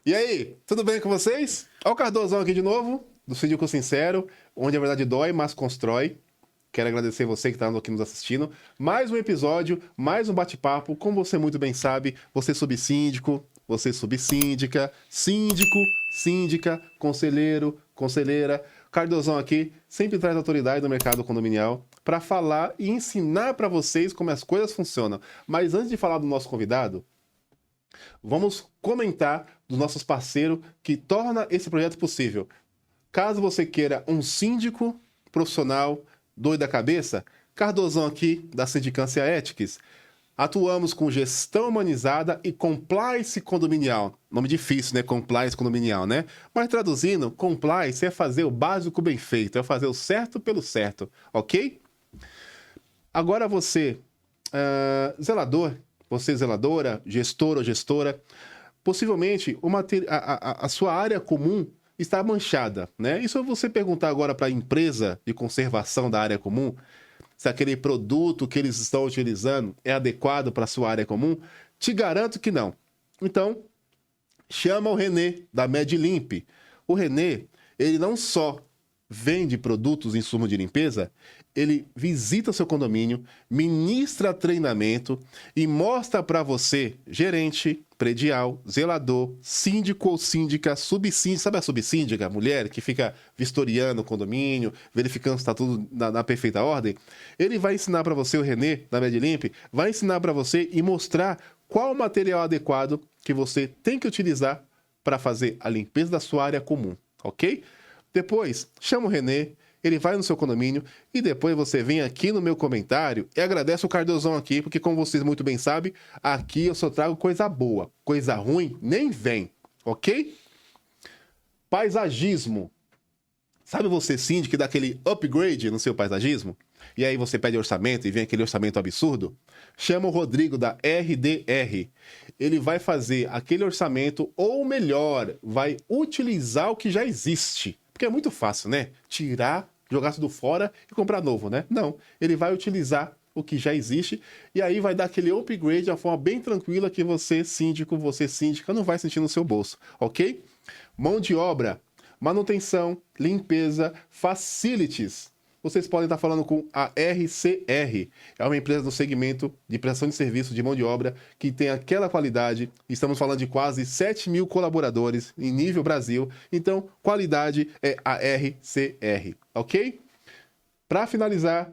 E aí, tudo bem com vocês? Olha o Cardozão aqui de novo, do Síndico Sincero, onde a verdade dói, mas constrói. Quero agradecer você que está aqui nos assistindo. Mais um episódio, mais um bate-papo. Como você muito bem sabe, você subsíndico, você subsíndica, síndico, síndica, conselheiro, conselheira. Cardozão aqui sempre traz autoridade no mercado condominial para falar e ensinar para vocês como as coisas funcionam. Mas antes de falar do nosso convidado, vamos comentar dos nossos parceiros que torna esse projeto possível. Caso você queira um síndico profissional doido da cabeça, Cardozão aqui da Sindicância Ethics. Atuamos com gestão humanizada e compliance condominial. Nome difícil, né? Compliance condominial, né? Mas traduzindo, compliance é fazer o básico bem feito, é fazer o certo pelo certo, ok? Agora você, zelador, você zeladora, gestor ou gestora, possivelmente a sua área comum está manchada, né? E se você perguntar agora para a empresa de conservação da área comum, se aquele produto que eles estão utilizando é adequado para a sua área comum, te garanto que não. Então, chama o Renê, da MedLimp. O Renê, ele não só vende produtos e insumos de limpeza, ele visita seu condomínio, ministra treinamento e mostra para você, gerente, predial, zelador, síndico ou síndica, subsíndica, sabe a subsíndica, a mulher que fica vistoriando o condomínio, verificando se está tudo na perfeita ordem? Ele vai ensinar para você, o Renê, da MedLimp, vai ensinar para você e mostrar qual o material adequado que você tem que utilizar para fazer a limpeza da sua área comum, ok? Depois, chama o Renê, ele vai no seu condomínio e depois você vem aqui no meu comentário e agradece o Cardozão aqui, porque como vocês muito bem sabem, aqui eu só trago coisa boa. Coisa ruim nem vem, ok? Paisagismo. Sabe você, síndico, que dá aquele upgrade no seu paisagismo? E aí você pede orçamento e vem aquele orçamento absurdo? Chama o Rodrigo da RDR. Ele vai fazer aquele orçamento, ou melhor, vai utilizar o que já existe. Porque é muito fácil, né? Tirar, jogar tudo fora e comprar novo, né? Não. Ele vai utilizar o que já existe e aí vai dar aquele upgrade de uma forma bem tranquila que você, síndico, você, síndica, não vai sentir no seu bolso, ok? Mão de obra, manutenção, limpeza, facilities. Vocês podem estar falando com a RCR. É uma empresa do segmento de prestação de serviço de mão de obra que tem aquela qualidade. Estamos falando de quase 7 mil colaboradores em nível Brasil. Então, qualidade é a RCR, ok? Para finalizar,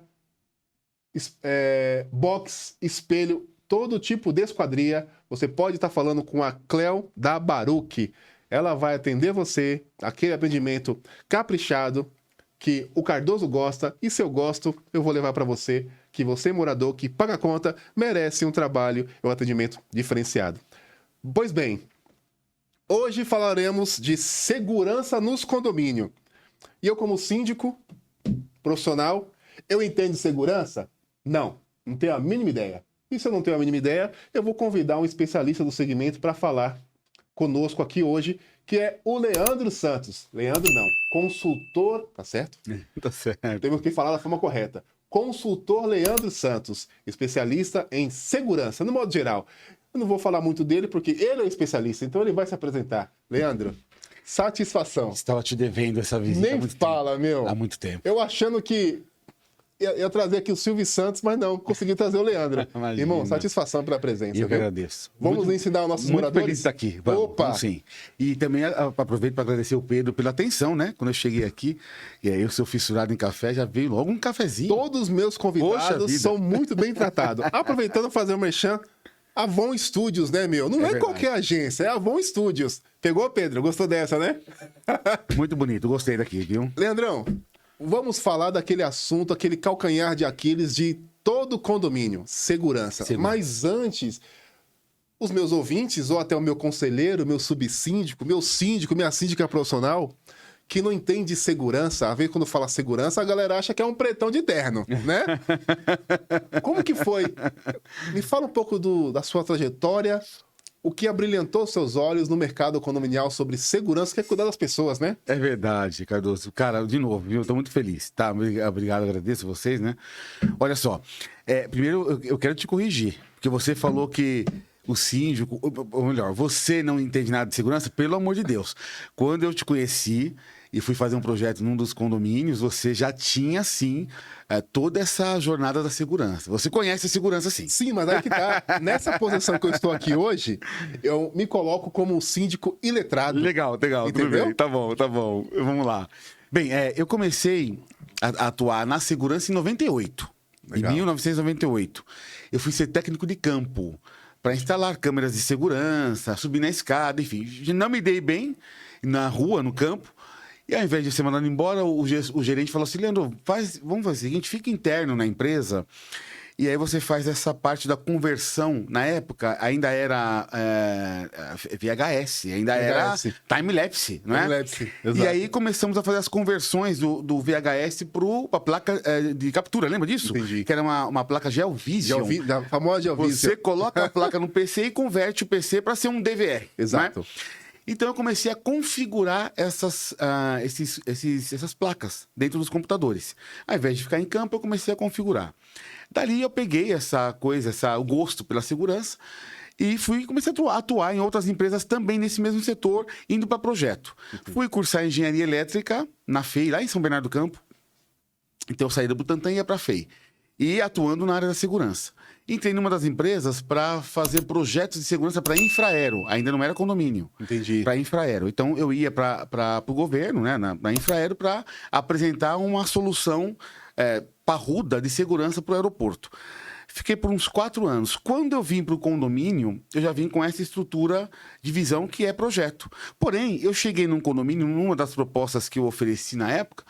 box, espelho, todo tipo de esquadria. Você pode estar falando com a Cleo da Baruch. Ela vai atender você, aquele atendimento caprichado, que o Cardoso gosta, e se eu gosto, eu vou levar para você, que você, morador, que paga a conta, merece um trabalho e um atendimento diferenciado. Pois bem, hoje falaremos de segurança nos condomínios. E eu, como síndico profissional, eu entendo de segurança? Não tenho a mínima ideia. E se eu não tenho a mínima ideia, eu vou convidar um especialista do segmento para falar conosco aqui hoje, que é o Leandro Santos. Leandro não, consultor, tá certo? Tá certo. Temos que falar da forma correta. Consultor Leandro Santos, especialista em segurança, no modo geral. Eu não vou falar muito dele porque ele é especialista, então ele vai se apresentar. Leandro, satisfação. Estava te devendo essa visita. Nem fala, meu. Há muito tempo. Eu achando que ia trazer aqui o Silvio Santos, mas não, consegui trazer o Leandro. Imagina. Irmão, satisfação pela presença. Eu que viu? agradeço. Vamos ensinar os nossos muito moradores? feliz de estar aqui. Opa! Vamos sim. E também aproveito para agradecer o Pedro pela atenção, né? Quando eu cheguei aqui, e aí eu sou fissurado em café, já veio logo um cafezinho. Todos os meus convidados Poxa vida. são muito bem tratados. Aproveitando fazer o merchan, Avon Studios, né, meu? Não é verdade. qualquer agência, é Avon Studios. Pegou, Pedro? Gostou dessa, né? Muito bonito, gostei daqui, viu? Leandrão, vamos falar daquele assunto, aquele calcanhar de Aquiles de todo condomínio, segurança. Mas antes, os meus ouvintes, ou até o meu conselheiro, meu subsíndico, meu síndico, minha síndica profissional, que não entende segurança, às vezes quando fala segurança, a galera acha que é um pretão de terno, né? Como que foi? Me fala um pouco da sua trajetória, o que abrilhantou seus olhos no mercado condominial sobre segurança, que é cuidar das pessoas, né? É verdade, Cardoso. Cara, de novo, viu? Estou muito feliz. Tá, obrigado, agradeço vocês, né? Olha só, primeiro eu quero te corrigir, porque você falou que o síndico, ou melhor, você não entende nada de segurança, pelo amor de Deus. Quando eu te conheci e fui fazer um projeto num dos condomínios, você já tinha, sim, toda essa jornada da segurança. Você conhece a segurança, sim. Sim, mas aí que tá. Nessa posição que eu estou aqui hoje, eu me coloco como um síndico iletrado. Legal, tudo Entendeu? bem. Tá bom. Vamos lá. Bem, eu comecei a atuar na segurança em 98. Legal. Em 1998. Eu fui ser técnico de campo para instalar câmeras de segurança, subir na escada, enfim. Não me dei bem na rua, no campo. E ao invés de ser mandado embora, o gerente falou assim, Leandro, vamos fazer o seguinte, fica interno na empresa e aí você faz essa parte da conversão. Na época, ainda era VHS, ainda era time-lapse, não é? Time-lapse, E exato. aí começamos a fazer as conversões do VHS para a placa de captura, lembra disso? Entendi. Que era uma placa GeoVision. Da famosa GeoVision. Você coloca a placa no PC e converte o PC para ser um DVR. Exato. Né? Então eu comecei a configurar essas placas dentro dos computadores. Ao invés de ficar em campo, eu comecei a configurar. Dali eu peguei o gosto pela segurança e comecei a atuar em outras empresas também nesse mesmo setor, indo para projeto. Fui cursar engenharia elétrica na FEI, lá em São Bernardo do Campo. Então eu saí do Butantan e ia para a FEI. E atuando na área da segurança. Entrei numa das empresas para fazer projetos de segurança para Infraero. Ainda não era condomínio. Entendi. Para Infraero. Então, eu ia para o governo, né, na Infraero, para apresentar uma solução parruda de segurança para o aeroporto. Fiquei por uns 4 anos. Quando eu vim para o condomínio, eu já vim com essa estrutura de visão que é projeto. Porém, eu cheguei num condomínio, numa das propostas que eu ofereci na época,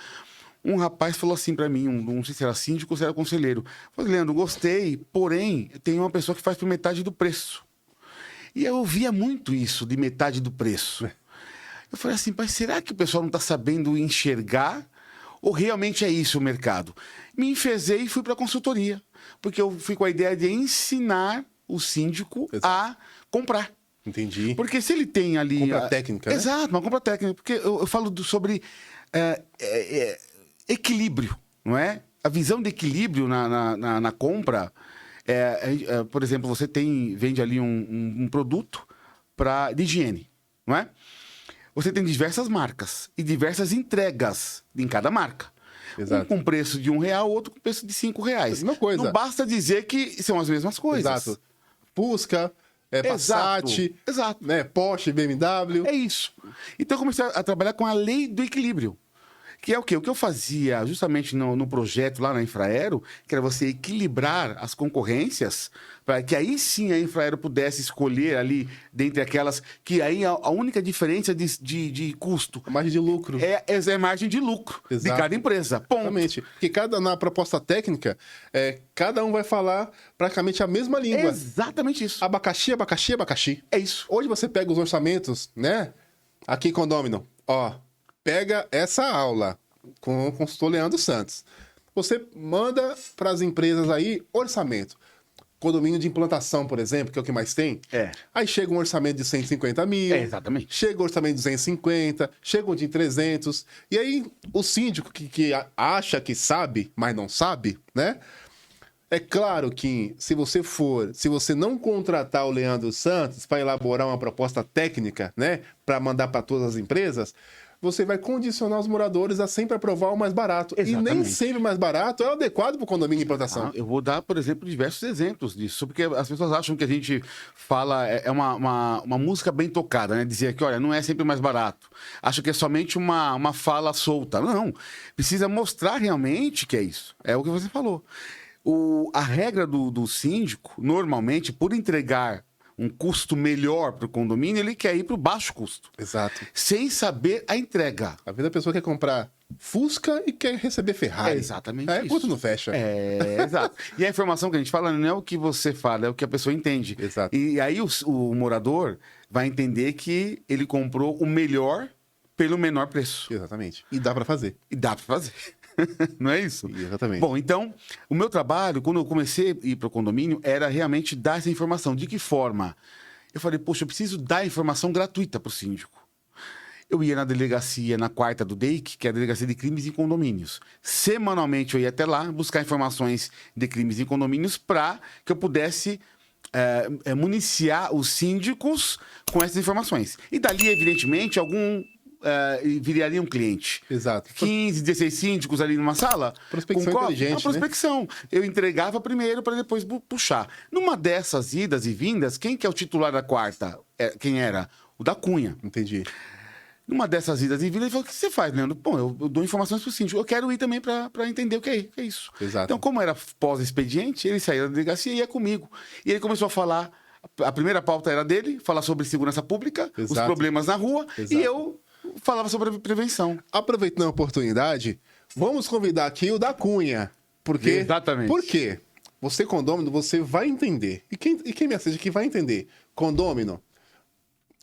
um rapaz falou assim para mim, não sei se era síndico ou se era conselheiro. Falei, Leandro, gostei, porém, tem uma pessoa que faz por metade do preço. E eu ouvia muito isso, de metade do preço. Eu falei assim, mas será que o pessoal não está sabendo enxergar? Ou realmente é isso o mercado? Me enfezei e fui para a consultoria. Porque eu fui com a ideia de ensinar o síndico a comprar. Entendi. Porque se ele tem ali... Compra técnica, né? Exato, uma compra técnica. Porque eu falo sobre... equilíbrio, não é? A visão de equilíbrio na compra, por exemplo, você vende ali um produto de higiene, não é? Você tem diversas marcas e diversas entregas em cada marca. Exato. Um com preço de R$1, outro com preço de R$5. Mesma coisa. Não basta dizer que são as mesmas coisas. Exato. Fusca, Passat, Exato. né? Porsche, BMW. É isso. Então eu comecei a trabalhar com a lei do equilíbrio. Que é o quê? O que eu fazia justamente no projeto lá na Infraero, que era você equilibrar as concorrências, para que aí sim a Infraero pudesse escolher ali, dentre aquelas, que aí a única diferença de custo A margem de lucro. é a margem de lucro de Exato. cada empresa. Ponto. Exatamente. Porque na proposta técnica, cada um vai falar praticamente a mesma língua. Exatamente isso. Abacaxi, abacaxi, abacaxi. É isso. Hoje você pega os orçamentos, né? Aqui, condômino, ó, pega essa aula com o consultor Leandro Santos. Você manda para as empresas aí orçamento. Condomínio de implantação, por exemplo, que é o que mais tem. Aí chega um orçamento de 150 mil. Exatamente. Chega um orçamento de 250, chega um de 300. E aí o síndico que acha que sabe, mas não sabe, né? É claro que se você não contratar o Leandro Santos para elaborar uma proposta técnica, né, para mandar para todas as empresas, você vai condicionar os moradores a sempre aprovar o mais barato. Exatamente. E nem sempre o mais barato é o adequado para o condomínio de implantação. Eu vou dar, por exemplo, diversos exemplos disso, porque as pessoas acham que a gente fala, uma música bem tocada, né? Dizer que, olha, não é sempre mais barato. Acho que é somente uma fala solta. Não, precisa mostrar realmente que é isso. É o que você falou. A regra do síndico, normalmente, por entregar um custo melhor para o condomínio, ele quer ir para o baixo custo. Exato. Sem saber a entrega. Às vezes a pessoa quer comprar Fusca e quer receber Ferrari. É exatamente isso. Quanto não fecha. Exato. E a informação que a gente fala não é o que você fala, é o que a pessoa entende. Exato. E aí o morador vai entender que ele comprou o melhor pelo menor preço. Exatamente. E dá para fazer. E dá para fazer. Não é isso? Exatamente. Bom, então, o meu trabalho, quando eu comecei a ir para o condomínio, era realmente dar essa informação. De que forma? Eu falei, poxa, eu preciso dar informação gratuita para o síndico. Eu ia na delegacia, na quarta do DEIC, que é a Delegacia de Crimes em Condomínios. Semanalmente eu ia até lá buscar informações de crimes em condomínios para que eu pudesse municiar os síndicos com essas informações. E dali, evidentemente, viraria um cliente. Exato. 15, 16 síndicos ali numa sala. Prospecção inteligente, uma prospecção. Eu entregava primeiro para depois puxar. Numa dessas idas e vindas, quem que é o titular da quarta? Quem era? O da Cunha. Entendi. Numa dessas idas e vindas, ele falou: o que você faz, Leandro? Bom, eu dou informações para o síndico. Eu quero ir também para entender o que é isso. Exato. Então, como era pós-expediente, ele saía da delegacia e ia comigo. E ele começou a falar. A primeira pauta era dele, falar sobre segurança pública, os problemas na rua, e eu falava sobre prevenção. Aproveitando a oportunidade, vamos convidar aqui o da Cunha. Exatamente. Por quê? Você, condômino, você vai entender. E quem me assiste aqui vai entender. Condômino,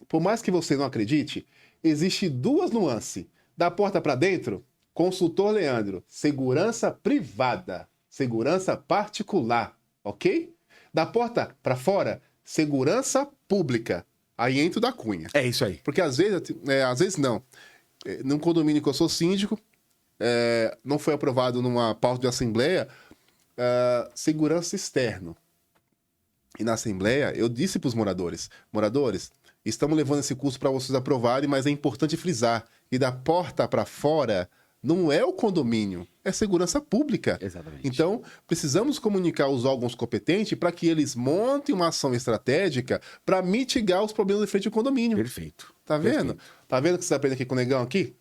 por mais que você não acredite, existe duas nuances. Da porta para dentro, consultor Leandro, segurança privada, segurança particular, ok? Da porta para fora, segurança pública. Aí entra o da Cunha. É isso aí. Porque às vezes não. Num condomínio que eu sou síndico, não foi aprovado numa pauta de assembleia, segurança externo. E na assembleia, eu disse para os moradores, estamos levando esse curso para vocês aprovarem, mas é importante frisar, e da porta para fora não é o condomínio, é segurança pública. Exatamente. Então, precisamos comunicar os órgãos competentes para que eles montem uma ação estratégica para mitigar os problemas de frente ao condomínio. Perfeito. Tá vendo? Perfeito. Tá vendo que você aprende aqui com o Negão aqui?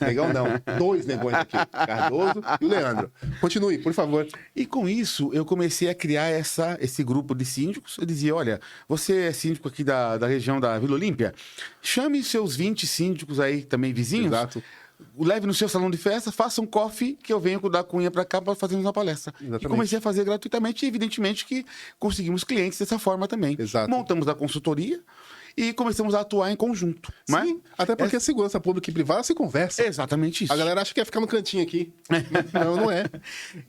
Negão não, 2 negões aqui, Cardoso e o Leandro. Continue, por favor. E com isso, eu comecei a criar esse grupo de síndicos. Eu dizia: olha, você é síndico aqui da região da Vila Olímpia? Chame seus 20 síndicos aí também vizinhos. Exato. Leve no seu salão de festa, faça um coffee que eu venho com o da Cunha para cá para fazer uma palestra. Exatamente. E comecei a fazer gratuitamente e evidentemente que conseguimos clientes dessa forma também. Exato. Montamos a consultoria e começamos a atuar em conjunto. Sim, até porque segurança pública e privada se conversa. É exatamente isso. A galera acha que ia ficar no cantinho aqui. Não, não é.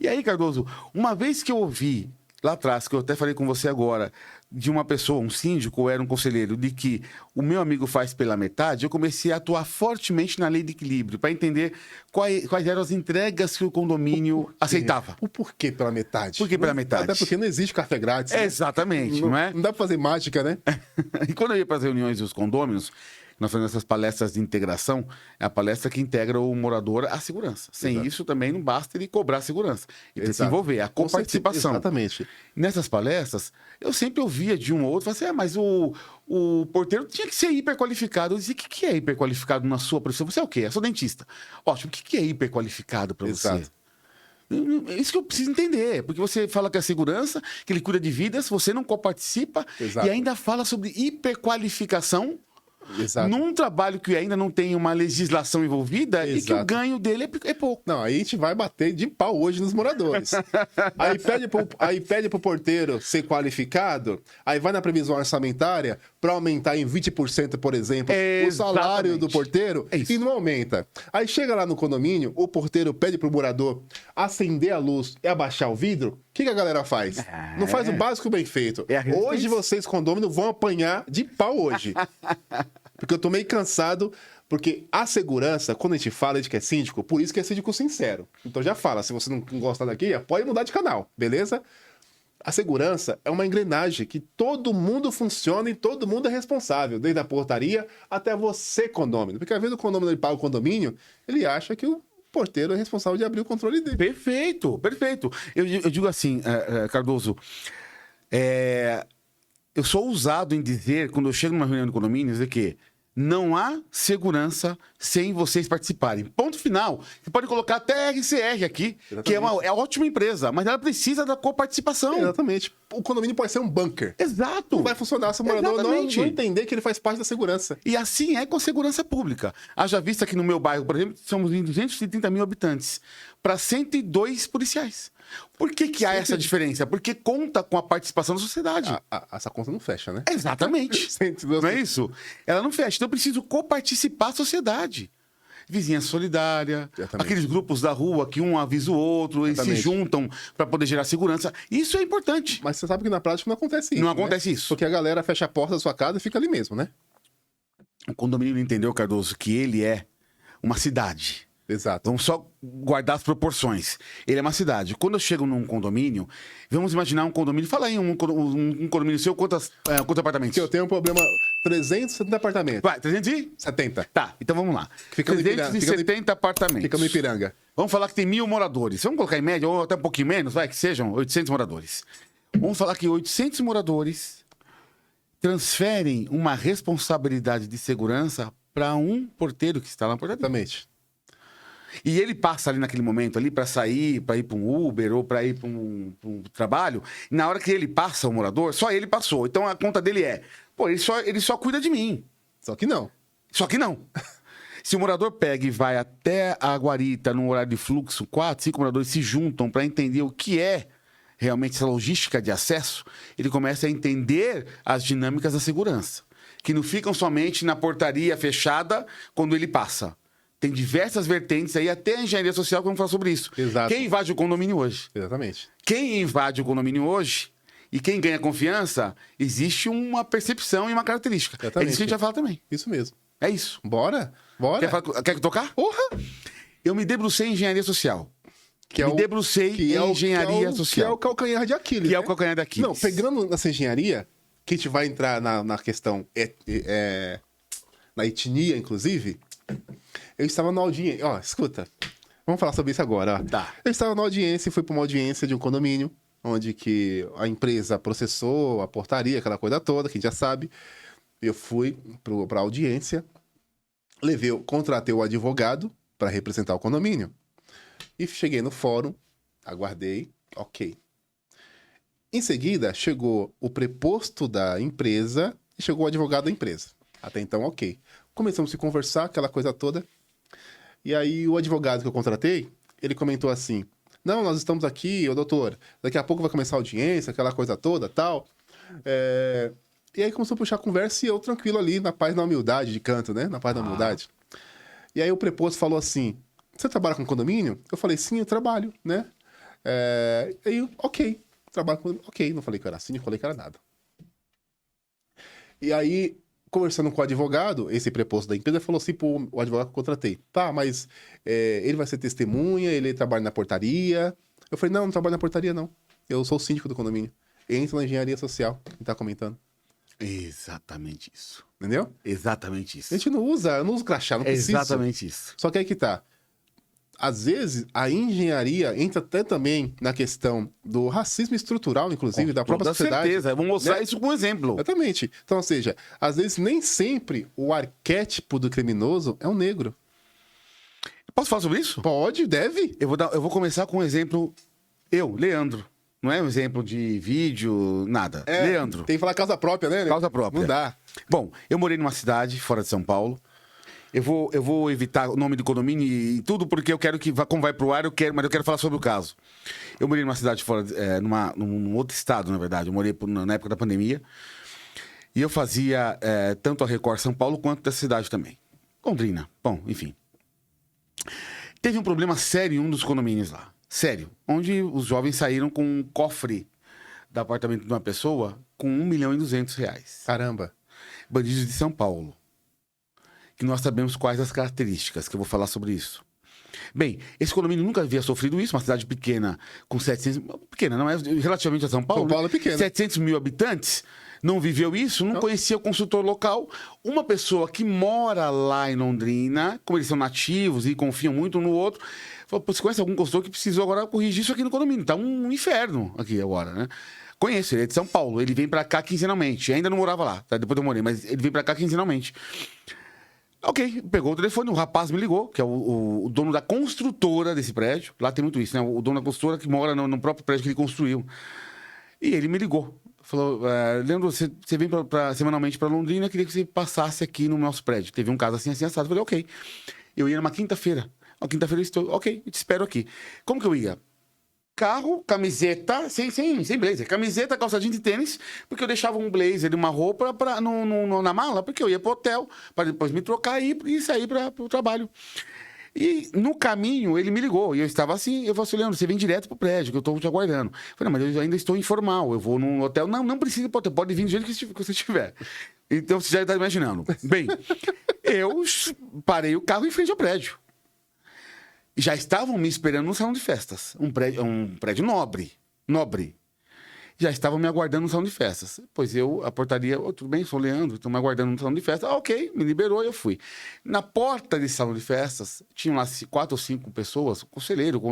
E aí, Cardoso, uma vez que eu ouvi lá atrás, que eu até falei com você agora, de uma pessoa, um síndico ou era um conselheiro, de que o meu amigo faz pela metade, eu comecei a atuar fortemente na lei de equilíbrio, para entender quais eram as entregas que o condomínio aceitava. O porquê pela metade? Por que pela metade? Até porque não existe café grátis. Né? Exatamente, não é? Não dá pra fazer mágica, né? E quando eu ia para as reuniões dos condôminos, nós fazemos essas palestras de integração, é a palestra que integra o morador à segurança. Sem isso também não basta ele cobrar a segurança. Ele tem que se envolver, a coparticipação. Exatamente. Nessas palestras, eu sempre ouvia de um ou outro, assim, mas o porteiro tinha que ser hiperqualificado. Eu dizia: o que é hiperqualificado na sua profissão? Você é o quê? Eu sou dentista. Ótimo, o que é hiperqualificado para você? Exato. Isso que eu preciso entender, porque você fala que é segurança, que ele cuida de vidas, você não coparticipa e ainda fala sobre hiperqualificação. Exato. Num trabalho que ainda não tem uma legislação envolvida e que o ganho dele é pouco. Não, aí a gente vai bater de pau hoje nos moradores. aí pede pro porteiro ser qualificado, aí vai na previsão orçamentária para aumentar em 20%, por exemplo, o salário do porteiro e não aumenta. Aí chega lá no condomínio, o porteiro pede pro morador acender a luz e abaixar o vidro. O que a galera faz? Não faz o básico bem feito. Hoje vocês, condômino, vão apanhar de pau hoje. Porque eu tô meio cansado, porque a segurança, quando a gente fala de que é síndico, por isso que é síndico sincero. Então já fala, se você não gostar daqui, pode mudar de canal, beleza? A segurança é uma engrenagem que todo mundo funciona e todo mundo é responsável, desde a portaria até você, condômino. Porque às vezes o condômino ele paga o condomínio, ele acha que o porteiro é responsável de abrir o controle dele. Perfeito, perfeito. Eu digo assim, Cardoso, eu sou ousado em dizer, quando eu chego numa reunião de condomínio, dizer que não há segurança sem vocês participarem. Ponto final. Você pode colocar até a RCR aqui, que é uma ótima empresa, mas ela precisa da coparticipação. Exatamente. O condomínio pode ser um bunker. Exato. Não vai funcionar se o morador não entender que ele faz parte da segurança. E assim é com a segurança pública. Haja vista que no meu bairro, por exemplo, somos em 230 mil habitantes, para 102 policiais. Por que há essa diferença? Porque conta com a participação da sociedade. Essa conta não fecha, né? Exatamente. Não é isso? Ela não fecha. Então eu preciso coparticipar a sociedade. Vizinhança solidária, aqueles grupos da rua que um avisa o outro, eles se juntam para poder gerar segurança. Isso é importante. Mas você sabe que na prática não acontece isso. Não acontece isso. Porque a galera fecha a porta da sua casa e fica ali mesmo, né? O condomínio entendeu, Cardoso, que ele é uma cidade. Exato. Vamos só guardar as proporções. Ele é uma cidade. Quando eu chego num condomínio, vamos imaginar um condomínio. Fala aí, um condomínio seu, quantos apartamentos? Que eu tenho um problema, 370 apartamentos. Vai, 370. 70. Tá, então vamos lá. Fica no Ipiranga, 370 apartamentos. Fica no Ipiranga. Vamos falar que tem 1.000 moradores. Vamos colocar em média, ou até um pouquinho menos, vai, que sejam 800 moradores. Vamos falar que 800 moradores transferem uma responsabilidade de segurança para um porteiro que está lá na portaria. Exatamente. E ele passa ali naquele momento ali para sair, para ir para um Uber ou para ir para um trabalho. E na hora que ele passa o morador, só ele passou. Então a conta dele é, pô, ele só cuida de mim. Só que não. Só que não. Se o morador pega e vai até a guarita no horário de fluxo, 4, 5 moradores se juntam para entender o que é realmente essa logística de acesso, ele começa a entender as dinâmicas da segurança, que não ficam somente na portaria fechada quando ele passa. Tem diversas vertentes aí, até a engenharia social, que vamos falar sobre isso. Exato. Quem invade o condomínio hoje? Exatamente. Quem invade o condomínio hoje e quem ganha confiança, existe uma percepção e uma característica. Exatamente. É disso que a gente vai falar também. Isso mesmo. É isso. Bora? Bora. Quer tocar? Porra! Eu me debrucei em engenharia social. Que me debrucei em engenharia social. Que é o calcanhar de Aquiles. Que é o né? calcanhar de Aquiles. Não, pegando nessa engenharia, que a gente vai entrar na questão na etnia, inclusive, eu estava na audiência. Ó, escuta. Vamos falar sobre isso agora. Ó. Tá. Eu estava na audiência e fui para uma audiência de um condomínio, onde que a empresa processou a portaria, aquela coisa toda, que a gente já sabe. Eu fui para a audiência, contratei o advogado para representar o condomínio. E cheguei no fórum, aguardei, ok. Em seguida, chegou o preposto da empresa e chegou o advogado da empresa. Até então, ok. Começamos a se conversar, aquela coisa toda. E aí, o advogado que eu contratei, ele comentou assim, não, nós estamos aqui, ô doutor, daqui a pouco vai começar a audiência, aquela coisa toda, tal. E aí começou a puxar a conversa e eu tranquilo ali, na paz, na humildade de canto, né? Na paz da humildade. E aí o preposto falou assim, você trabalha com condomínio? Eu falei, sim, eu trabalho, né? Aí, ok, trabalho com condomínio. Ok, não falei que eu era assim, não falei que era nada. E aí, conversando com o advogado, esse preposto da empresa, falou assim pro o advogado que eu contratei, tá, mas ele vai ser testemunha, ele trabalha na portaria. Eu falei, não trabalho na portaria, não. Eu sou o síndico do condomínio. Entro na engenharia social, que tá comentando. Exatamente isso. Entendeu? Exatamente isso. A gente não usa crachá, não precisa. Exatamente isso. Só que aí que tá. Às vezes, a engenharia entra até também na questão do racismo estrutural, inclusive, da própria sociedade. Com certeza. Vamos mostrar né? isso com um exemplo. Exatamente. Então, ou seja, às vezes nem sempre o arquétipo do criminoso é um negro. Posso falar sobre isso? Pode, deve. Eu vou começar com um exemplo. Leandro. Não é um exemplo de vídeo, nada. Leandro. Tem que falar causa própria, né? Causa própria. Não dá. Bom, eu morei numa cidade fora de São Paulo. Eu vou evitar o nome do condomínio e tudo, porque eu quero que, como vai pro ar, mas eu quero falar sobre o caso. Eu morei numa cidade fora, num outro estado, na verdade. Eu morei na época da pandemia. E eu fazia tanto a Record São Paulo quanto da cidade também. Londrina. Bom, enfim. Teve um problema sério em um dos condomínios lá. Sério. Onde os jovens saíram com um cofre do apartamento de uma pessoa com R$1.200.000. Caramba. Bandidos de São Paulo. Que nós sabemos quais as características, que eu vou falar sobre isso. Bem, esse condomínio nunca havia sofrido isso, uma cidade pequena, com 700... Pequena, não é relativamente a São Paulo. São Paulo é pequena. 700 mil habitantes, não viveu isso, não conhecia o consultor local. Uma pessoa que mora lá em Londrina, como eles são nativos e confiam muito um no outro, falou, você conhece algum consultor que precisou agora corrigir isso aqui no condomínio? Tá um inferno aqui agora, né? Conheço, ele é de São Paulo, ele vem pra cá quinzenalmente. Ainda não morava lá, tá? Depois eu morei, mas ele vem pra cá quinzenalmente. Ok, pegou o telefone, o rapaz me ligou, que é o dono da construtora desse prédio. Lá tem muito isso, né? O dono da construtora que mora no próprio prédio que ele construiu. E ele me ligou. Falou, Leandro, você vem semanalmente para Londrina, eu queria que você passasse aqui no nosso prédio. Teve um caso assim assado. Eu falei, ok. Eu ia numa quinta-feira. Na quinta-feira eu estou, ok, eu te espero aqui. Como que eu ia? Carro, camiseta, sem blazer. Camiseta, calça jeans e tênis, porque eu deixava um blazer e uma roupa na mala, porque eu ia pro hotel, para depois me trocar e sair para o trabalho. E no caminho, ele me ligou, e eu estava assim, eu falei assim, Leandro, você vem direto pro prédio, que eu estou te aguardando. Eu falei, não, mas eu ainda estou informal, eu vou num hotel. Não precisa ir pro hotel, pode vir do jeito que você estiver. Então, você já está imaginando. Bem, eu parei o carro em frente ao prédio. já estavam me esperando no salão de festas. Um prédio nobre. Já estavam me aguardando no salão de festas. Pois a portaria, tudo bem, sou o Leandro, estão me aguardando no salão de festas. Ok, me liberou e eu fui. Na porta desse salão de festas, tinham lá 4 ou 5 pessoas, conselheiro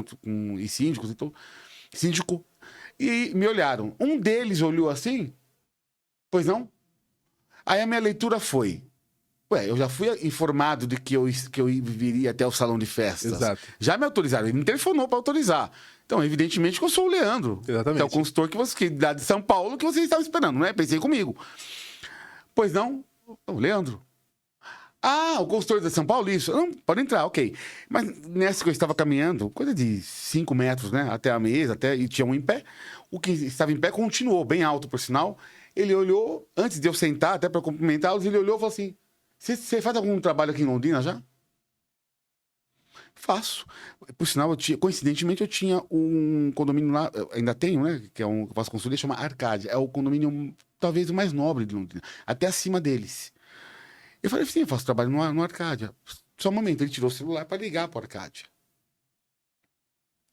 e síndicos e tudo. Síndico. E me olharam. Um deles olhou assim, pois não? Aí a minha leitura foi, eu já fui informado de que eu viria até o salão de festas. Exato. Já me autorizaram, ele me telefonou para autorizar. Então, evidentemente que eu sou o Leandro. Exatamente. Que é o consultor de São Paulo que vocês estavam esperando, não é? Pensei comigo. Pois não, o Leandro. Ah, o consultor de São Paulo, isso. Não, pode entrar, ok. Mas nessa que eu estava caminhando, coisa de 5 metros, né? Até a mesa, e tinha um em pé. O que estava em pé continuou, bem alto, por sinal. Ele olhou, antes de eu sentar, até para cumprimentá-los, ele olhou e falou assim, você faz algum trabalho aqui em Londrina já? Faço. Por sinal, coincidentemente, eu tinha um condomínio lá, ainda tenho, né? Que é que eu faço consultoria, chama Arcádia. É o condomínio, talvez, o mais nobre de Londrina. Até acima deles. Eu falei, sim, eu faço trabalho no Arcádia. Só um momento, ele tirou o celular para ligar para o Arcádia.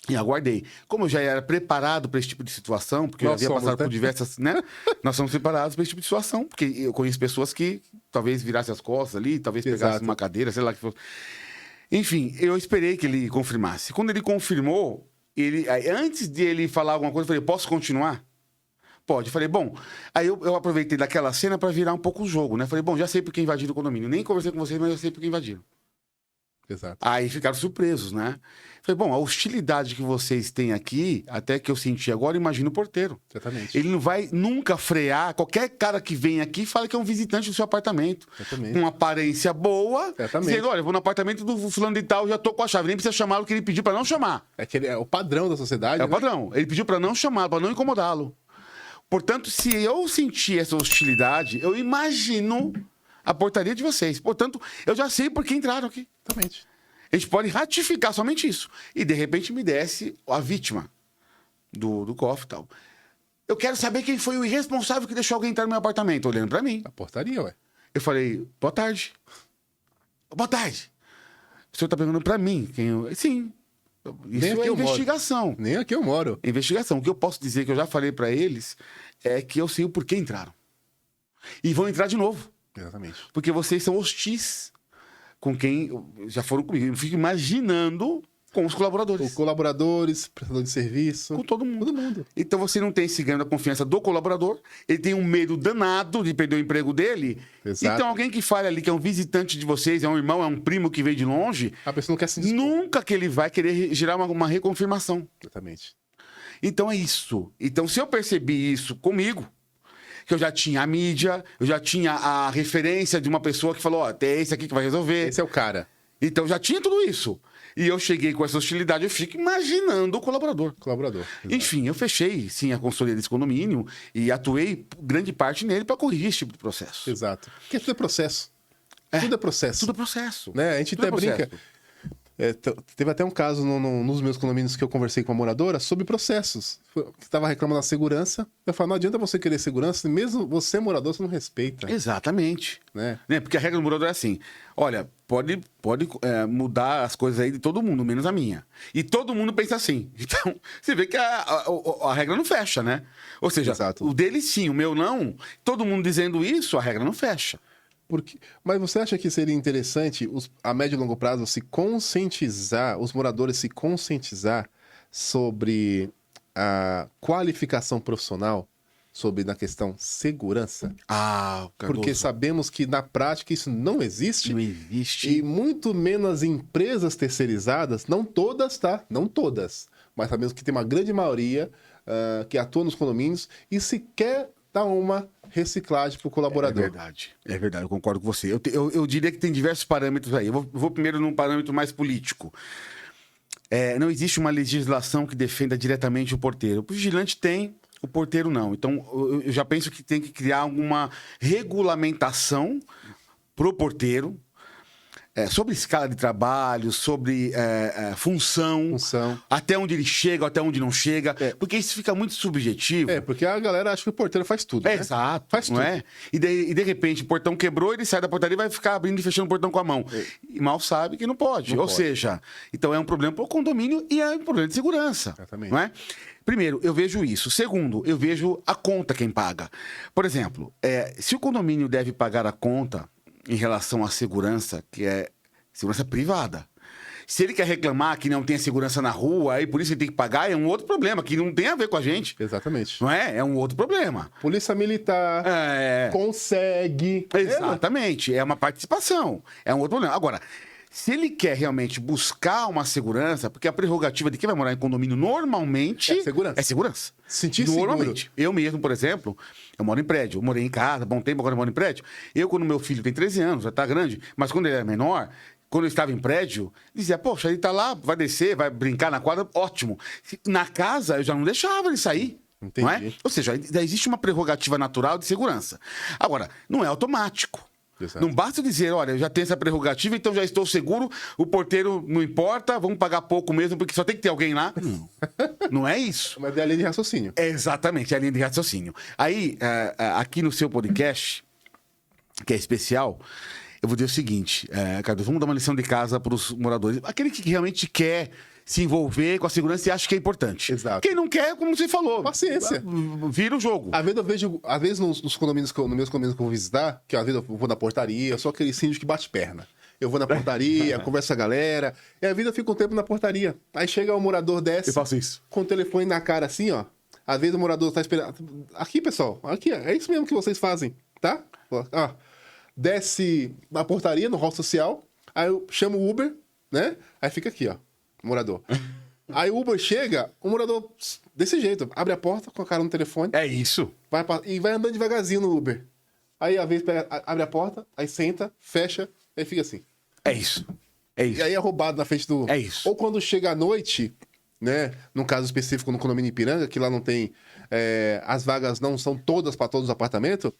E aguardei. Como eu já era preparado para esse tipo de situação, porque eu havia passado por diversas, né? Nós somos preparados para esse tipo de situação, porque eu conheço pessoas que talvez virassem as costas ali, talvez pegassem uma cadeira, sei lá que fosse. Enfim, eu esperei que ele confirmasse. Quando ele confirmou, antes de ele falar alguma coisa, eu falei, posso continuar? Pode. Eu falei, bom... Aí eu aproveitei daquela cena para virar um pouco o jogo, né? Falei, bom, já sei por que invadiram o condomínio. Nem conversei com vocês, mas eu sei por que invadiram. Exato. Aí ficaram surpresos, né? Falei, bom, a hostilidade que vocês têm aqui, até que eu senti agora, imagina o porteiro. Exatamente. Ele não vai nunca frear. Qualquer cara que vem aqui fala que é um visitante do seu apartamento. Exatamente. Com uma aparência boa. Exatamente. Dizendo, olha, eu vou no apartamento do fulano de tal, já tô com a chave. Nem precisa chamá-lo, que ele pediu para não chamar. É o padrão da sociedade, É o padrão. Ele pediu para não chamá-lo, para não incomodá-lo. Portanto, se eu sentir essa hostilidade, eu imagino a portaria de vocês. Portanto, eu já sei por que entraram aqui. Exatamente. A gente pode ratificar somente isso. E, de repente, me desse a vítima do cofre e tal. Eu quero saber quem foi o irresponsável que deixou alguém entrar no meu apartamento, olhando para mim. A portaria, ué. Eu falei, boa tarde. Boa tarde. O senhor tá perguntando para mim quem eu... Sim. Isso é investigação. Nem aqui eu moro. Investigação. O que eu posso dizer, que eu já falei para eles, é que eu sei o porquê entraram. E vão entrar de novo. Exatamente. Porque vocês são hostis com quem já foram comigo. Eu fico imaginando com os colaboradores. Com colaboradores, prestador de serviço. Com todo mundo. Todo mundo. Então você não tem esse ganho da confiança do colaborador, ele tem um medo danado de perder o emprego dele. Exato. Então alguém que fala ali que é um visitante de vocês, é um irmão, é um primo que veio de longe, A pessoa não quer se dispor. nunca que ele vai querer gerar uma reconfirmação. Exatamente. Então é isso. Então se eu percebi isso comigo, que eu já tinha a mídia, eu já tinha a referência de uma pessoa que falou, ó, tem esse aqui que vai resolver. Esse é o cara. Então já tinha tudo isso. E eu cheguei com essa hostilidade, eu fico imaginando o colaborador. Colaborador. Exato. Enfim, eu fechei, sim, a consultoria desse condomínio e atuei grande parte nele para corrigir esse tipo de processo. Exato. Porque tudo é processo. Tudo é processo. Tudo é processo. Né? A gente Tudo até é brinca. processo. Teve até um caso nos meus condomínios que eu conversei com a moradora sobre processos. Que estava reclamando da segurança. Eu falo, não adianta você querer segurança, mesmo você, morador, você não respeita. Exatamente. Né? Porque a regra do morador é assim: olha, pode mudar as coisas aí de todo mundo, menos a minha. E todo mundo pensa assim. Então, você vê que a regra não fecha, né? Ou seja, Exato. o dele sim, o meu não. Todo mundo dizendo isso, a regra não fecha. Mas você acha que seria interessante, a médio e longo prazo, se conscientizar, os moradores se conscientizar sobre a qualificação profissional, na questão segurança? Cardoso. Porque sabemos que na prática isso não existe. Não existe. E muito menos empresas terceirizadas, não todas, tá? Não todas. Mas sabemos que tem uma grande maioria que atua nos condomínios e sequer dá uma reciclagem para o colaborador. É verdade, eu concordo com você. Eu diria que tem diversos parâmetros aí. Eu vou primeiro num parâmetro mais político. Não existe uma legislação que defenda diretamente o porteiro. O vigilante tem, o porteiro não. Então, eu já penso que tem que criar alguma regulamentação pro porteiro. sobre escala de trabalho, sobre função, até onde ele chega, até onde não chega, porque isso fica muito subjetivo. Porque a galera acha que o porteiro faz tudo, né? Exato, faz não tudo. É? E de repente o portão quebrou, ele sai da portaria e vai ficar abrindo e fechando o portão com a mão. E mal sabe que não pode. Ou seja, então é um problema para o condomínio e é um problema de segurança. Exatamente. Não é? Primeiro, eu vejo isso. Segundo, eu vejo a conta quem paga. Por exemplo, se o condomínio deve pagar a conta em relação à segurança, que é segurança privada. Se ele quer reclamar que não tem segurança na rua, aí por isso ele tem que pagar, é um outro problema, que não tem a ver com a gente. Exatamente. Não é? É um outro problema. Polícia Militar consegue. Exatamente. É uma participação. É um outro problema. Agora, se ele quer realmente buscar uma segurança, porque a prerrogativa de quem vai morar em condomínio normalmente é segurança. Sentir normalmente. seguro. Eu mesmo, por exemplo, eu moro em prédio. Eu morei em casa, bom tempo, agora eu moro em prédio. Eu, quando meu filho tem 13 anos, já tá grande, mas quando ele era menor, quando eu estava em prédio, dizia, poxa, ele tá lá, vai descer, vai brincar na quadra, ótimo. Na casa, eu já não deixava ele sair. Entendi. Não é? Ou seja, existe uma prerrogativa natural de segurança. Agora, não é automático. Exato. Não basta dizer, olha, eu já tenho essa prerrogativa, então já estou seguro, o porteiro não importa, vamos pagar pouco mesmo, porque só tem que ter alguém lá. Não é isso. Mas é a linha de raciocínio. Exatamente, é a linha de raciocínio. Aí, aqui no seu podcast, que é especial, eu vou dizer o seguinte, Cardoso, vamos dar uma lição de casa para os moradores. Aquele que realmente quer se envolver com a segurança e acha que é importante. Exato. Quem não quer, como você falou, paciência. Vira o jogo. Às vezes nos condomínios, nos meus condomínios que eu vou visitar, que às vezes eu vou na portaria, eu sou aquele síndico que bate perna. Eu vou na portaria, converso com a galera, e a vida fica um tempo na portaria. Aí chega o morador, desce, Eu faço isso. com o telefone na cara assim, ó. Às vezes o morador tá esperando. Aqui, pessoal, aqui, ó, é isso mesmo que vocês fazem, tá? Ó, desce na portaria, no hall social, aí eu chamo o Uber, né? Aí fica aqui, ó, o morador. Aí o Uber chega, o morador, desse jeito, abre a porta com a cara no telefone. É isso. E vai andando devagarzinho no Uber. Aí, às vezes, abre a porta, aí senta, fecha, aí fica assim. É isso. É isso. E aí é roubado na frente do... É isso. Ou quando chega à noite, né? Num caso específico no condomínio Ipiranga, que lá não tem... as vagas não são todas para todos os apartamentos.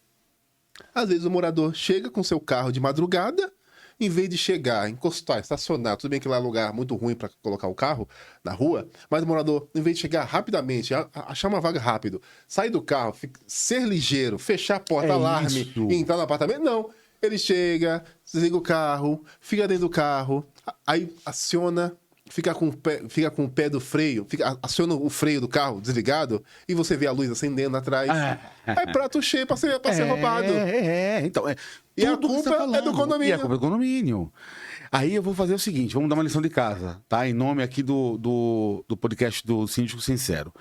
Às vezes o morador chega com seu carro de madrugada, em vez de chegar, encostar, estacionar, tudo bem que lá é um lugar muito ruim para colocar o carro na rua, mas o morador, em vez de chegar rapidamente, achar uma vaga rápido, sair do carro, ser ligeiro, fechar a porta, alarme isso. e entrar no apartamento, não. Ele chega, desliga o carro, fica dentro do carro, aí aciona, fica com o pé do freio, aciona o freio do carro desligado e você vê a luz acendendo atrás. Aí prato cheio pra ser roubado. Então, E a tudo que você culpa tá falando. é do condomínio. E a culpa é do condomínio. Aí eu vou fazer o seguinte, vamos dar uma lição de casa, tá? Em nome aqui do podcast do Síndico Sincero.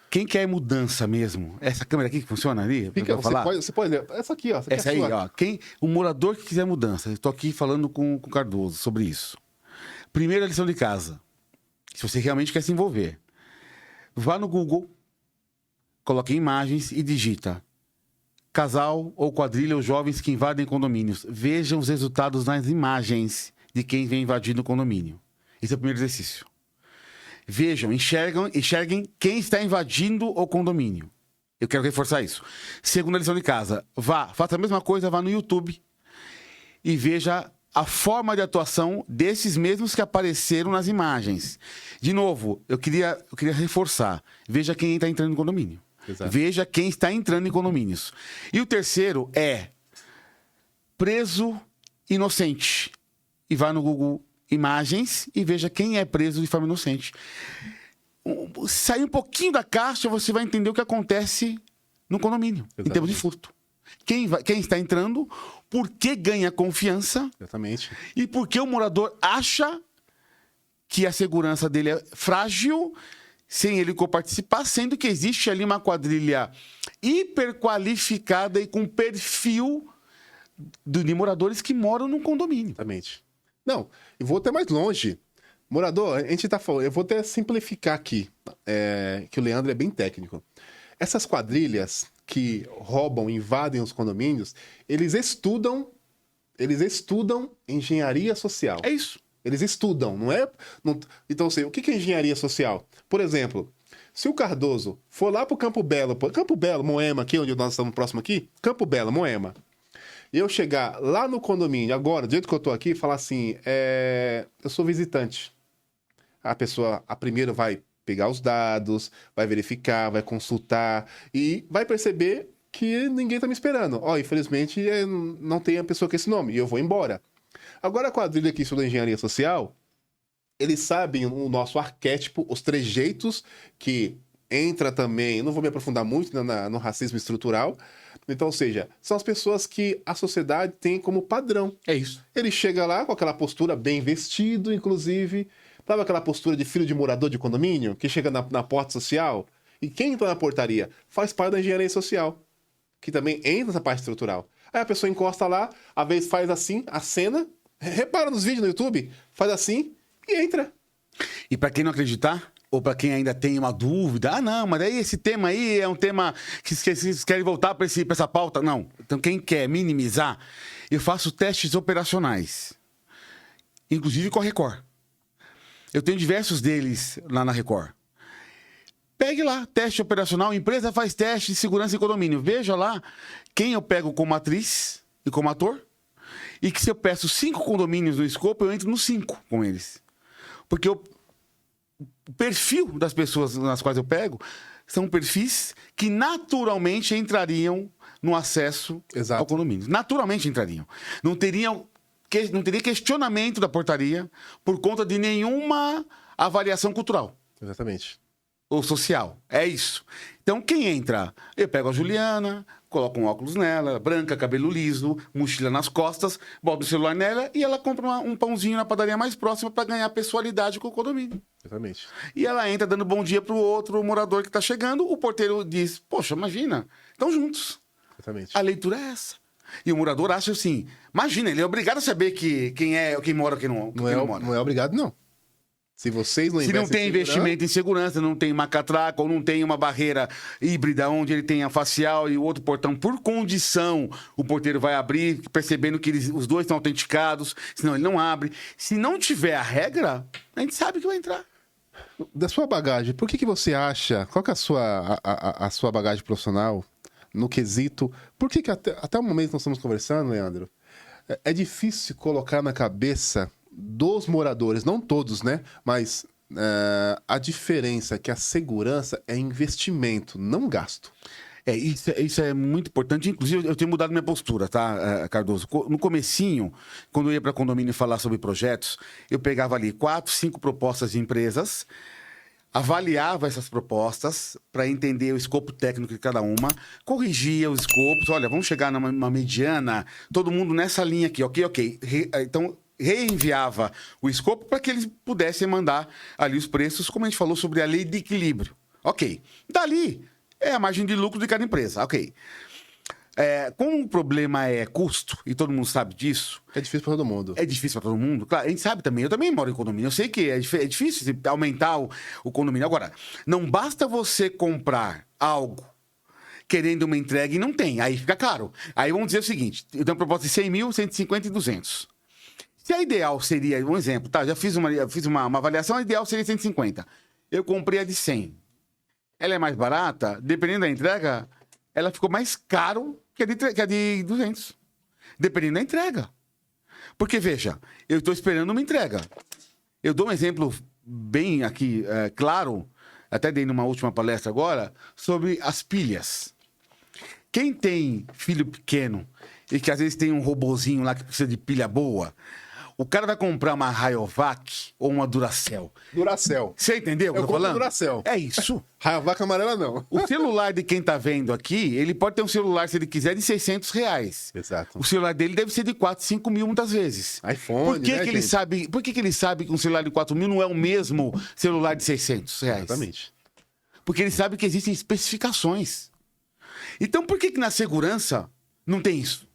Quem quer mudança mesmo? Essa câmera aqui que funciona ali? Você pode ler. Essa aqui, ó. Essa aí, ó. O morador que quiser mudança. Estou aqui falando com o Cardoso sobre isso. Primeira lição de casa. Se você realmente quer se envolver, vá no Google, coloque imagens e digita casal ou quadrilha ou jovens que invadem condomínios. Vejam os resultados nas imagens de quem vem invadindo o condomínio. Esse é o primeiro exercício. Vejam, enxerguem quem está invadindo o condomínio. Eu quero reforçar isso. Segunda lição de casa. Faça a mesma coisa, vá no YouTube e veja a forma de atuação desses mesmos que apareceram nas imagens. De novo, eu queria reforçar. Veja quem está entrando no condomínio. Exato. Veja quem está entrando em condomínios. E o terceiro é preso inocente. E vá no Google Imagens e veja quem é preso de forma inocente. Sair um pouquinho da caixa, você vai entender o que acontece no condomínio, Exatamente. em termos de furto. Quem está entrando, por que ganha confiança. Exatamente. E por que o morador acha que a segurança dele é frágil sem ele coparticipar, sendo que existe ali uma quadrilha hiperqualificada e com perfil de moradores que moram no condomínio. Exatamente. Não, eu vou até mais longe. Morador, a gente tá falando, eu vou até simplificar aqui, que o Leandro é bem técnico. Essas quadrilhas que roubam, invadem os condomínios, eles estudam engenharia social. É isso. Eles estudam, não é? Então, assim, o que é engenharia social? Por exemplo, se o Cardoso for lá pro Campo Belo, Moema, aqui onde nós estamos próximo aqui, Campo Belo, Moema, E eu chegar lá no condomínio, agora, do jeito que eu tô aqui, e falar assim, eu sou visitante. A pessoa, a primeira vai pegar os dados, vai verificar, vai consultar e vai perceber que ninguém tá me esperando. Ó, infelizmente, não tem a pessoa com esse nome e eu vou embora. Agora a quadrilha que estuda engenharia social, eles sabem o nosso arquétipo, os trejeitos que entra também, não vou me aprofundar muito no racismo estrutural, então, ou seja, são as pessoas que a sociedade tem como padrão. É isso. Ele chega lá com aquela postura bem vestido, inclusive, sabe aquela postura de filho de morador de condomínio, que chega na porta social? E quem entra na portaria? Faz parte da engenharia social, que também entra nessa parte estrutural. Aí a pessoa encosta lá, às vezes faz assim, a cena, repara nos vídeos no YouTube, faz assim e entra. E para quem não acreditar, ou para quem ainda tem uma dúvida, não, mas aí esse tema aí é um tema que vocês querem voltar para essa pauta. Não. Então, quem quer minimizar, eu faço testes operacionais, inclusive com a Record. Eu tenho diversos deles lá na Record. Pegue lá, teste operacional, empresa faz teste de segurança em condomínio. Veja lá quem eu pego como atriz e como ator, e que se eu peço 5 condomínios no escopo, eu entro nos 5 com eles. Porque o perfil das pessoas nas quais eu pego são perfis que naturalmente entrariam no acesso ao condomínio. Naturalmente entrariam. Não teria questionamento da portaria por conta de nenhuma avaliação cultural. Exatamente. Ou social. É isso. Então, quem entra? Eu pego a Juliana, coloco um óculos nela, branca, cabelo liso, mochila nas costas, boto o celular nela e ela compra um pãozinho na padaria mais próxima para ganhar pessoalidade com o condomínio. Exatamente. E ela entra dando bom dia pro outro morador que está chegando, o porteiro diz, poxa, imagina, estão juntos. Exatamente. A leitura é essa. E o morador acha assim, imagina, ele é obrigado a saber quem mora ou quem não mora. Não é obrigado, não. Se vocês não Se não tem investimento em segurança, não tem uma catraca ou não tem uma barreira híbrida onde ele tem a facial e o outro portão, por condição, o porteiro vai abrir, percebendo que os dois estão autenticados, senão ele não abre. Se não tiver a regra, a gente sabe que vai entrar. Da sua bagagem, por que você acha, qual que é a sua bagagem profissional no quesito, por que até o momento que nós estamos conversando, Leandro, é difícil colocar na cabeça dos moradores, não todos, né? Mas a diferença é que a segurança é investimento, não gasto. Isso é muito importante. Inclusive, eu tenho mudado minha postura, tá, Cardoso? No comecinho, quando eu ia para condomínio falar sobre projetos, eu pegava ali 4, 5 propostas de empresas, avaliava essas propostas para entender o escopo técnico de cada uma, corrigia os escopos. Olha, vamos chegar numa mediana, todo mundo nessa linha aqui, ok. Então, reenviava o escopo para que eles pudessem mandar ali os preços, como a gente falou sobre a lei de equilíbrio. Ok. Dali é a margem de lucro de cada empresa. Ok. Como o problema é custo, e todo mundo sabe disso... É difícil para todo mundo. É difícil para todo mundo. Claro, a gente sabe também. Eu também moro em condomínio. Eu sei que é difícil aumentar o condomínio. Agora, não basta você comprar algo querendo uma entrega e não tem. Aí fica caro. Aí vamos dizer o seguinte. Eu tenho uma proposta de 100 mil, 150 e 200. Se a ideal seria, um exemplo, tá? Já fiz uma avaliação, a ideal seria 150. Eu comprei a de 100. Ela é mais barata, dependendo da entrega, ela ficou mais caro que a de 200. Dependendo da entrega. Porque, veja, eu estou esperando uma entrega. Eu dou um exemplo bem aqui, claro, até dei numa última palestra agora, sobre as pilhas. Quem tem filho pequeno e que às vezes tem um robozinho lá que precisa de pilha boa... O cara vai comprar uma Rayovac ou uma Duracell. Duracell. Você entendeu o que eu tô falando? Duracell. É isso. Rayovac amarela, não. O celular de quem tá vendo aqui, ele pode ter um celular, se ele quiser, de R$600. Exato. O celular dele deve ser de 4, 5 mil muitas vezes. iPhone, Por que, né, que ele sabe? Por que ele sabe que um celular de 4 mil não é o mesmo celular de R$600? Exatamente. Porque ele sabe que existem especificações. Então, por que na segurança não tem isso?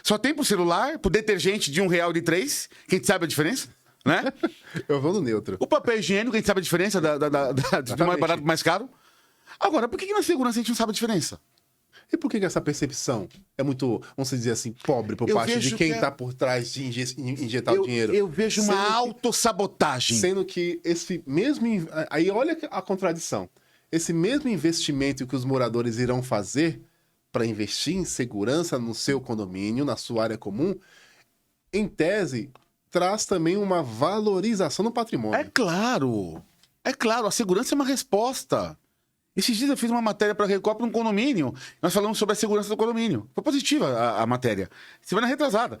Só tem pro celular, pro detergente de R$1 de 3, que a gente sabe a diferença, né? Eu vou no neutro. O papel higiênico, a gente sabe a diferença do mais barato pro mais caro. Agora, por que na segurança a gente não sabe a diferença? E por que essa percepção é muito, vamos dizer assim, pobre por parte de quem está por trás de injetar o dinheiro? Eu vejo uma autossabotagem. Sendo que esse mesmo... Aí olha a contradição. Esse mesmo investimento que os moradores irão fazer para investir em segurança no seu condomínio, na sua área comum, em tese, traz também uma valorização no patrimônio. É claro, a segurança é uma resposta. Esses dias eu fiz uma matéria para a Record para um condomínio. Nós falamos sobre a segurança do condomínio. Foi positiva a matéria. Semana retrasada.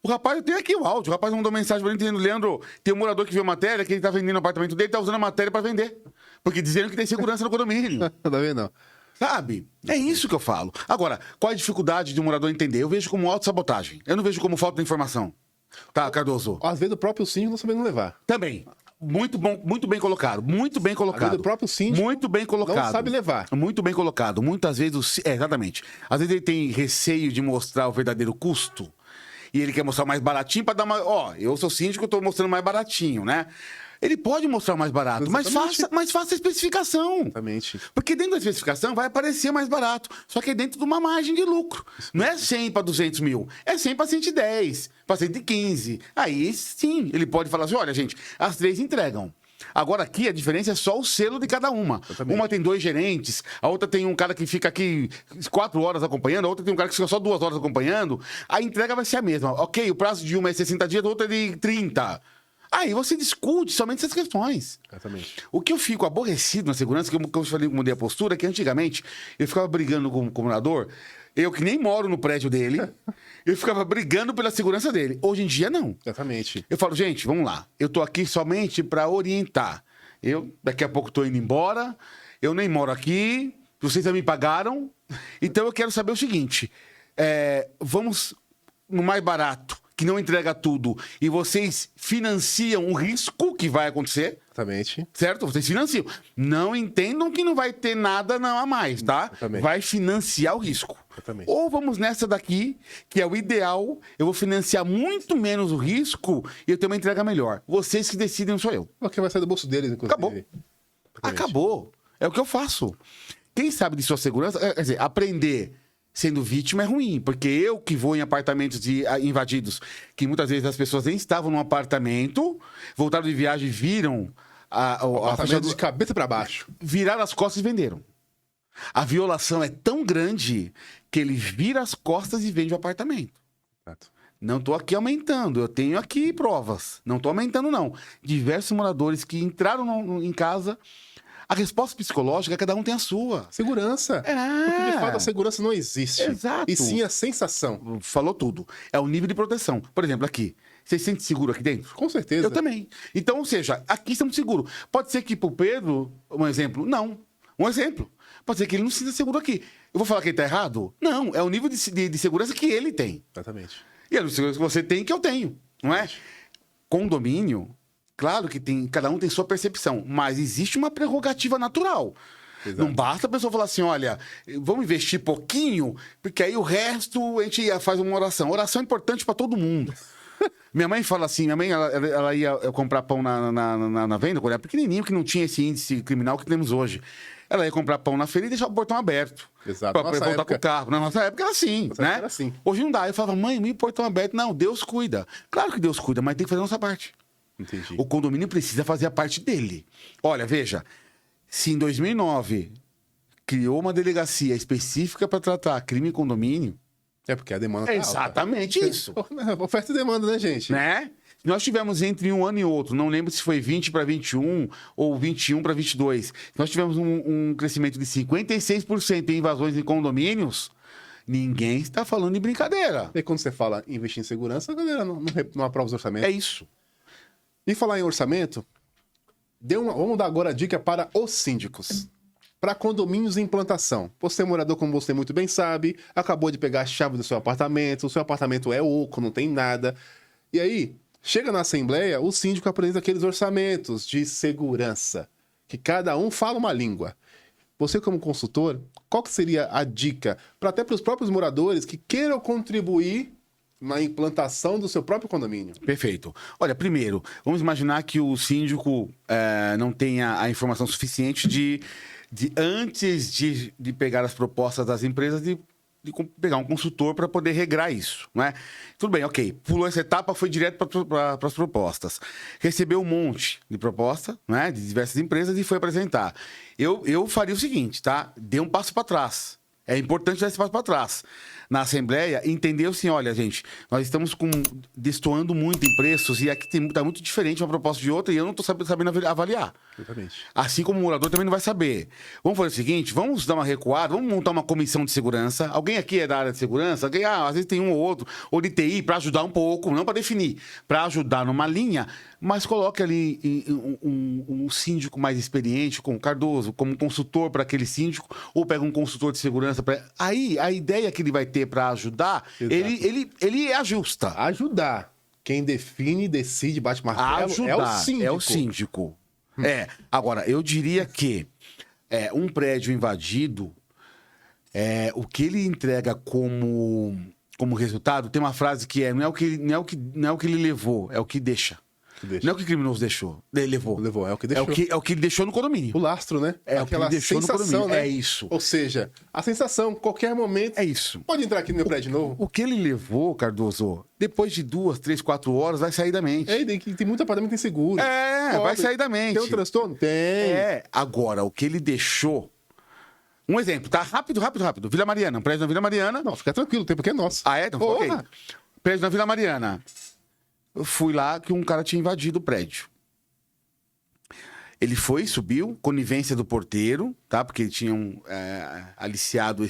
O rapaz, eu tenho aqui o áudio. O rapaz mandou mensagem para mim dizendo: Leandro, tem um morador que viu a matéria, que ele está vendendo o apartamento dele, está usando a matéria para vender. Porque dizendo que tem segurança no condomínio. Tá vendo? Não. Sabe? É isso que eu falo. Agora, qual é a dificuldade de um morador entender? Eu vejo como autossabotagem. Eu não vejo como falta de informação. Tá, Cardoso? Às vezes o próprio síndico não sabendo levar. Também. Muito bom, muito bem colocado. Muito bem Às colocado. vezes o próprio síndico Muito bem colocado. não sabe levar. Muito bem colocado. Muitas vezes, exatamente. Às vezes ele tem receio de mostrar o verdadeiro custo e ele quer mostrar mais baratinho para dar uma... Ó, eu sou síndico, eu tô mostrando mais baratinho, né? Ele pode mostrar mais barato, mas faça a especificação. Exatamente. Porque dentro da especificação vai aparecer mais barato. Só que é dentro de uma margem de lucro. Não é 100 para 200 mil. É 100 para 110, para 115. Aí sim, ele pode falar assim: olha, gente, as 3 entregam. Agora aqui a diferença é só o selo de cada uma. Exatamente. Uma tem 2 gerentes, a outra tem um cara que fica aqui 4 horas acompanhando, a outra tem um cara que fica só 2 horas acompanhando. A entrega vai ser a mesma. Ok, o prazo de uma é 60 dias, a outra é de 30. Aí você discute somente essas questões. Exatamente. O que eu fico aborrecido na segurança, que eu falei que mudei a postura, é que antigamente eu ficava brigando com o morador, eu que nem moro no prédio dele, eu ficava brigando pela segurança dele. Hoje em dia, não. Exatamente. Eu falo: gente, vamos lá, eu tô aqui somente para orientar. Eu, daqui a pouco, tô indo embora, eu nem moro aqui, vocês já me pagaram, então eu quero saber o seguinte, vamos no mais barato, que não entrega tudo, e vocês financiam o risco que vai acontecer, Exatamente. certo? Vocês financiam. Não entendam que não vai ter nada não a mais, tá? Exatamente. Vai financiar o risco. Exatamente. Ou vamos nessa daqui, que é o ideal, eu vou financiar muito menos o risco e eu tenho uma entrega melhor. Vocês que decidem, não sou eu. Porque vai sair do bolso deles, inclusive. Acabou. Exatamente. Acabou. É o que eu faço. Quem sabe de sua segurança, quer dizer, aprender sendo vítima é ruim, porque eu que vou em apartamentos invadidos, que muitas vezes as pessoas nem estavam num apartamento, voltaram de viagem e viram a Apartamento fachada, de cabeça para baixo. viraram as costas e venderam. A violação é tão grande que ele vira as costas e vende o apartamento. Exato. Não estou aqui aumentando, eu tenho aqui provas. Não estou aumentando, não. Diversos moradores que entraram em casa, a resposta psicológica, cada um tem a sua. Segurança. Porque de fato a segurança não existe. Exato. E sim a sensação. Falou tudo. É o nível de proteção. Por exemplo, aqui. Você se sente seguro aqui dentro? Com certeza. Eu também. Então, ou seja, aqui estamos seguros. Pode ser que pro Pedro, um exemplo, não. Um exemplo. Pode ser que ele não se sinta seguro aqui. Eu vou falar que ele está errado? Não. É o nível de segurança que ele tem. Exatamente. E é o segurança que você tem que eu tenho. Não é? Condomínio, claro que tem, cada um tem sua percepção, mas existe uma prerrogativa natural. Exato. Não basta a pessoa falar assim: olha, vamos investir pouquinho, porque aí o resto a gente faz uma oração. Oração é importante para todo mundo. Minha mãe fala assim: minha mãe ela ia comprar pão na venda, quando era pequenininho, que não tinha esse índice criminal que temos hoje. Ela ia comprar pão na feira e deixar o portão aberto. Exato. Pra Nossa voltar época- com o carro. Na nossa época era assim, Nossa né? época era assim. Hoje não dá. Eu falava: mãe, o portão aberto. Não, Deus cuida. Claro que Deus cuida, mas tem que fazer a nossa parte. Entendi. O condomínio precisa fazer a parte dele. Olha, veja, se em 2009 criou uma delegacia específica para tratar crime em condomínio, É porque a demanda tá é alta. exatamente isso, Oferta e demanda, né, gente? né? Nós tivemos entre um ano e outro, não lembro se foi 20 para 21 ou 21 para 22, nós tivemos um crescimento de 56% em invasões em condomínios, ninguém está falando de brincadeira. E quando você fala em investir em segurança, a galera não aprova os orçamentos. É isso. E falar em orçamento, vamos dar agora a dica para os síndicos. Para condomínios em implantação. Você, morador, como você muito bem sabe, acabou de pegar a chave do seu apartamento, o seu apartamento é oco, não tem nada. E aí, chega na assembleia, o síndico apresenta aqueles orçamentos de segurança, que cada um fala uma língua. Você, como consultor, qual que seria a dica para até para os próprios moradores que queiram contribuir na implantação do seu próprio condomínio? Perfeito. Olha, primeiro, vamos imaginar que o síndico não tenha a informação suficiente de antes de pegar as propostas das empresas, de pegar um consultor para poder regrar isso, não é? Tudo bem, ok. Pulou essa etapa, foi direto para as propostas. Recebeu um monte de proposta, né, de diversas empresas e foi apresentar. Eu faria o seguinte, tá? Dê um passo para trás. É importante dar esse passo para trás. Na Assembleia, entendeu assim, olha, gente, nós estamos destoando muito em preços e aqui está muito diferente uma proposta de outra e eu não estou sabendo avaliar. Exatamente. Assim como o morador também não vai saber. Vamos fazer o seguinte, vamos dar uma recuada, vamos montar uma comissão de segurança. Alguém aqui é da área de segurança? Alguém, às vezes tem um ou outro, ou de TI, para ajudar um pouco, não para definir, para ajudar numa linha, mas coloque ali um síndico mais experiente, como o Cardoso, como consultor para aquele síndico, ou pega um consultor de segurança. Aí, a ideia que ele vai ter para ajudar, ele ajusta. Ajudar. Quem define, decide, bate martelo é o síndico. É o síndico. Agora, eu diria que um prédio invadido, o que ele entrega como resultado, tem uma frase que não é o que ele levou, é o que deixa. Não é o que o criminoso levou. Levou, é o que deixou. É o que ele deixou no condomínio. O lastro, né? É o que ele deixou no condomínio. Né? É isso. Ou seja, a sensação, qualquer momento. É isso. Pode entrar aqui no meu prédio novo. O que ele levou, Cardoso, depois de 2, 3, 4 horas, vai sair da mente. Tem muito apartamento inseguro. Vai sair da mente. Tem um transtorno? Tem. Agora, o que ele deixou. Um exemplo, tá? Rápido. Vila Mariana, um prédio na Vila Mariana. Não, fica tranquilo, o tempo aqui é nosso. Então, ok. Prédio na Vila Mariana. Eu fui lá que um cara tinha invadido o prédio. Ele subiu, conivência do porteiro, tá? Porque tinham aliciado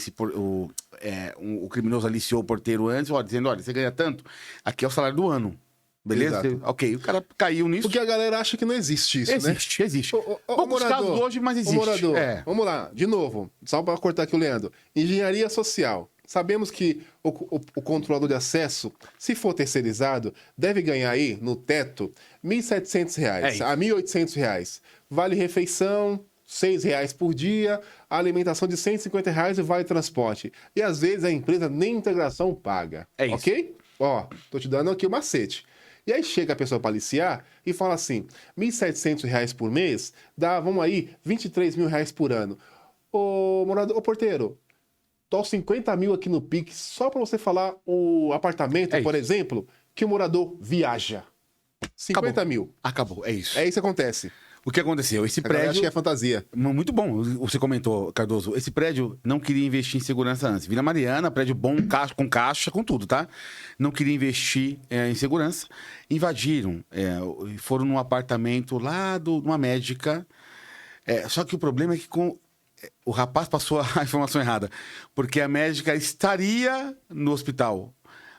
o criminoso aliciou o porteiro antes, dizendo, olha, você ganha tanto, aqui é o salário do ano. Beleza? Ok, o cara caiu nisso. Porque a galera acha que não existe isso, né? Existe. Poucos casos hoje, mas existe. Morador, vamos lá, de novo, só para cortar aqui o Leandro. Engenharia social. Sabemos que o controlador de acesso, se for terceirizado, deve ganhar aí, no teto, R$ 1.700 a R$ 1.800. Vale refeição, R$ 6 por dia, a alimentação de R$ 150 e vale transporte. E às vezes a empresa nem integração paga. É isso. Ok? Tô te dando aqui o macete. E aí chega a pessoa para aliciar e fala assim, R$ 1.700 por mês dá, vamos aí, R$ 23 mil por ano. Ô porteiro, tô 50 mil aqui no Pix, só para você falar o apartamento, por exemplo, que o morador viaja. 50 mil. Acabou, é isso. É isso que acontece. O que aconteceu? Esse prédio... acho que é fantasia. Muito bom, você comentou, Cardoso. Esse prédio não queria investir em segurança antes. Vila Mariana, prédio bom, com caixa, com tudo, tá? Não queria investir em segurança. Invadiram, foram num apartamento lá de uma médica. Só que o problema é que o rapaz passou a informação errada. Porque a médica estaria no hospital.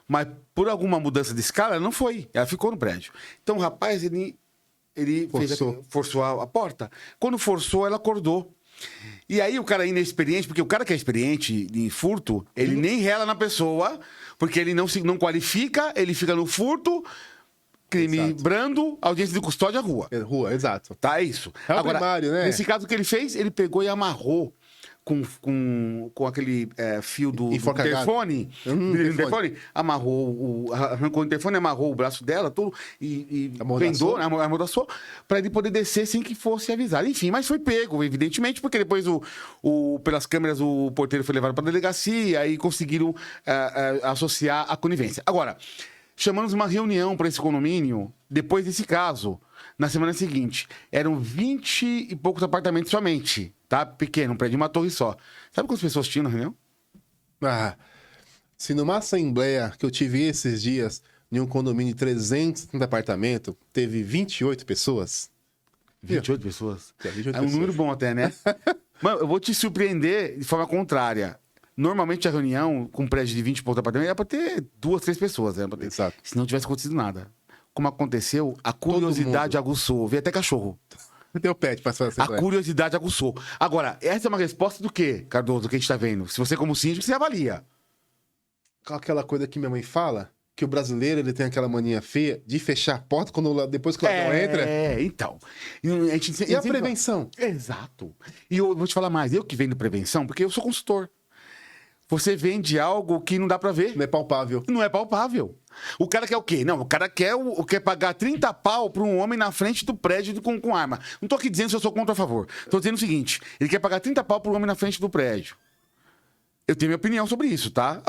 Mas por alguma mudança de escala, ela não foi. Ela ficou no prédio. Então o rapaz, ele forçou a porta. Quando forçou, ela acordou. E aí o cara inexperiente, porque o cara que é experiente em furto, ele nem rela na pessoa, porque ele não qualifica, ele fica no furto, crime brando, audiência de custódia, rua. Rua, exato. Tá, é isso. Agora, primário, né? Nesse caso, o que ele fez? Ele pegou e amarrou com aquele fio do interfone. Arrancou o interfone, amarrou o braço dela, tudo, e vendou, amordaçou, para ele poder descer sem que fosse avisado. Enfim, mas foi pego, evidentemente, porque depois, pelas câmeras, o porteiro foi levado para a delegacia, aí conseguiram associar a conivência. Agora, chamamos uma reunião para esse condomínio, depois desse caso, na semana seguinte. Eram 20 e poucos apartamentos somente, tá? Pequeno, um prédio de uma torre só. Sabe quantas pessoas tinham na reunião? Se numa assembleia que eu tive esses dias, em um condomínio de 330 apartamentos, teve 28 pessoas. 28 pessoas? 28 é um número bom até, né? Mano, eu vou te surpreender de forma contrária. Normalmente a reunião com um prédio de 20 e poucos apartamentos era para ter 2, 3 pessoas. Né? Exato. Se não tivesse acontecido nada. Como aconteceu, a curiosidade aguçou. Veio até cachorro. Deu pet pra fazer. A curiosidade aguçou. Agora, essa é uma resposta do quê, Cardoso, do que a gente tá vendo? Se você, como síndico, você avalia. Aquela coisa que minha mãe fala, que o brasileiro ele tem aquela mania feia de fechar a porta depois que o ladrão entra. Então. E a prevenção? Exato. E eu vou te falar mais. Eu que vendo prevenção, porque eu sou consultor. Você vende algo que não dá pra ver. Não é palpável. Não é palpável. O cara quer o quê? Não, o cara quer pagar 30 pau pra um homem na frente do prédio com arma. Não tô aqui dizendo se eu sou contra ou a favor. Tô dizendo o seguinte, ele quer pagar 30 pau pra um homem na frente do prédio. Eu tenho minha opinião sobre isso, tá?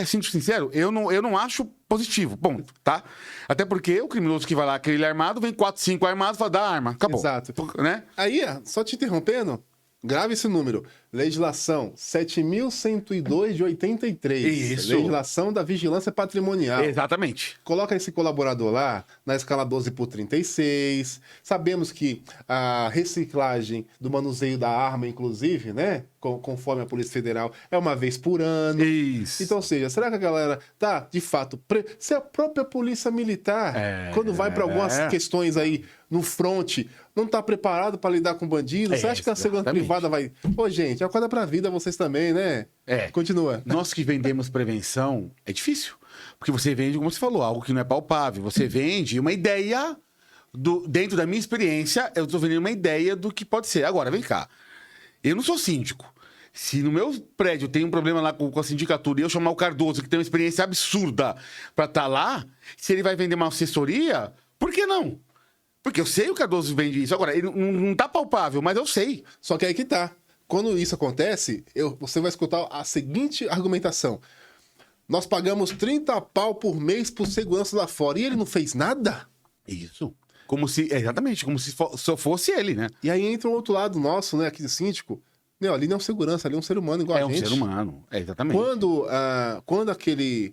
Sendo sincero, eu não acho positivo, ponto, tá? Até porque o criminoso que vai lá, aquele armado, vem 4, 5 armados e fala, dá arma, acabou. Exato. Né? Aí, só te interrompendo, grave esse número. Legislação 7.102 de 83. Isso. Legislação da Vigilância Patrimonial. Exatamente. Coloca esse colaborador lá na escala 12/36. Sabemos que a reciclagem do manuseio da arma, inclusive, né? Conforme a Polícia Federal, é uma vez por ano. Isso. Então, ou seja, será que a galera tá, de fato, se a própria Polícia Militar, quando vai para algumas questões aí no fronte, não tá preparado para lidar com bandido? Você acha que a segurança privada vai... Ô, gente, acorda pra vida vocês também, né? Continua. Nós que vendemos prevenção, é difícil. Porque você vende, como você falou, algo que não é palpável. Você vende uma ideia, dentro da minha experiência, eu estou vendendo uma ideia do que pode ser. Agora, vem cá. Eu não sou síndico. Se no meu prédio tem um problema lá com a sindicatura e eu chamar o Cardoso, que tem uma experiência absurda para estar lá, se ele vai vender uma assessoria, por que não? Porque eu sei que o Cardoso vende isso. Agora, ele não tá palpável, mas eu sei. Só que aí que tá. Quando isso acontece, você vai escutar a seguinte argumentação. Nós pagamos 30 pau por mês por segurança lá fora e ele não fez nada? Isso. Exatamente, como se só fosse ele, né? E aí entra um outro lado nosso, né, aqui de síndico. Meu, ali não é um segurança, ali é um ser humano igual a gente. É um ser humano, exatamente. Quando aquele...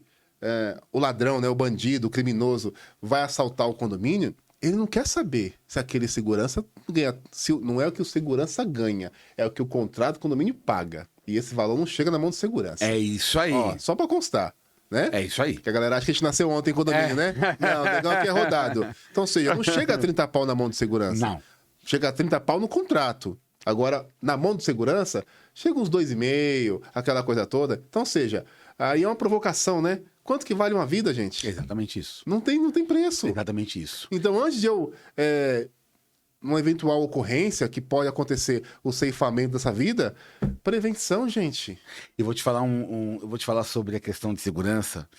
o ladrão, né, o bandido, o criminoso, vai assaltar o condomínio, ele não quer saber se aquele segurança ganha. Não é o que o segurança ganha, é o que o contrato do condomínio paga. E esse valor não chega na mão do segurança. É isso aí. Ó, só pra constar. Né? É isso aí. Que a galera acha que a gente nasceu ontem em condomínio, né? Não, o negócio aqui é rodado. Então, ou seja, não chega a 30 pau na mão de segurança. Não. Chega a 30 pau no contrato. Agora, na mão de segurança, chega uns 2,5, aquela coisa toda. Então, ou seja, aí é uma provocação, né? Quanto que vale uma vida, gente? Exatamente isso. Não tem preço. Exatamente isso. Então, antes de eu... uma eventual ocorrência que pode acontecer o ceifamento dessa vida, prevenção, gente. Eu vou te falar eu vou te falar sobre a questão de segurança.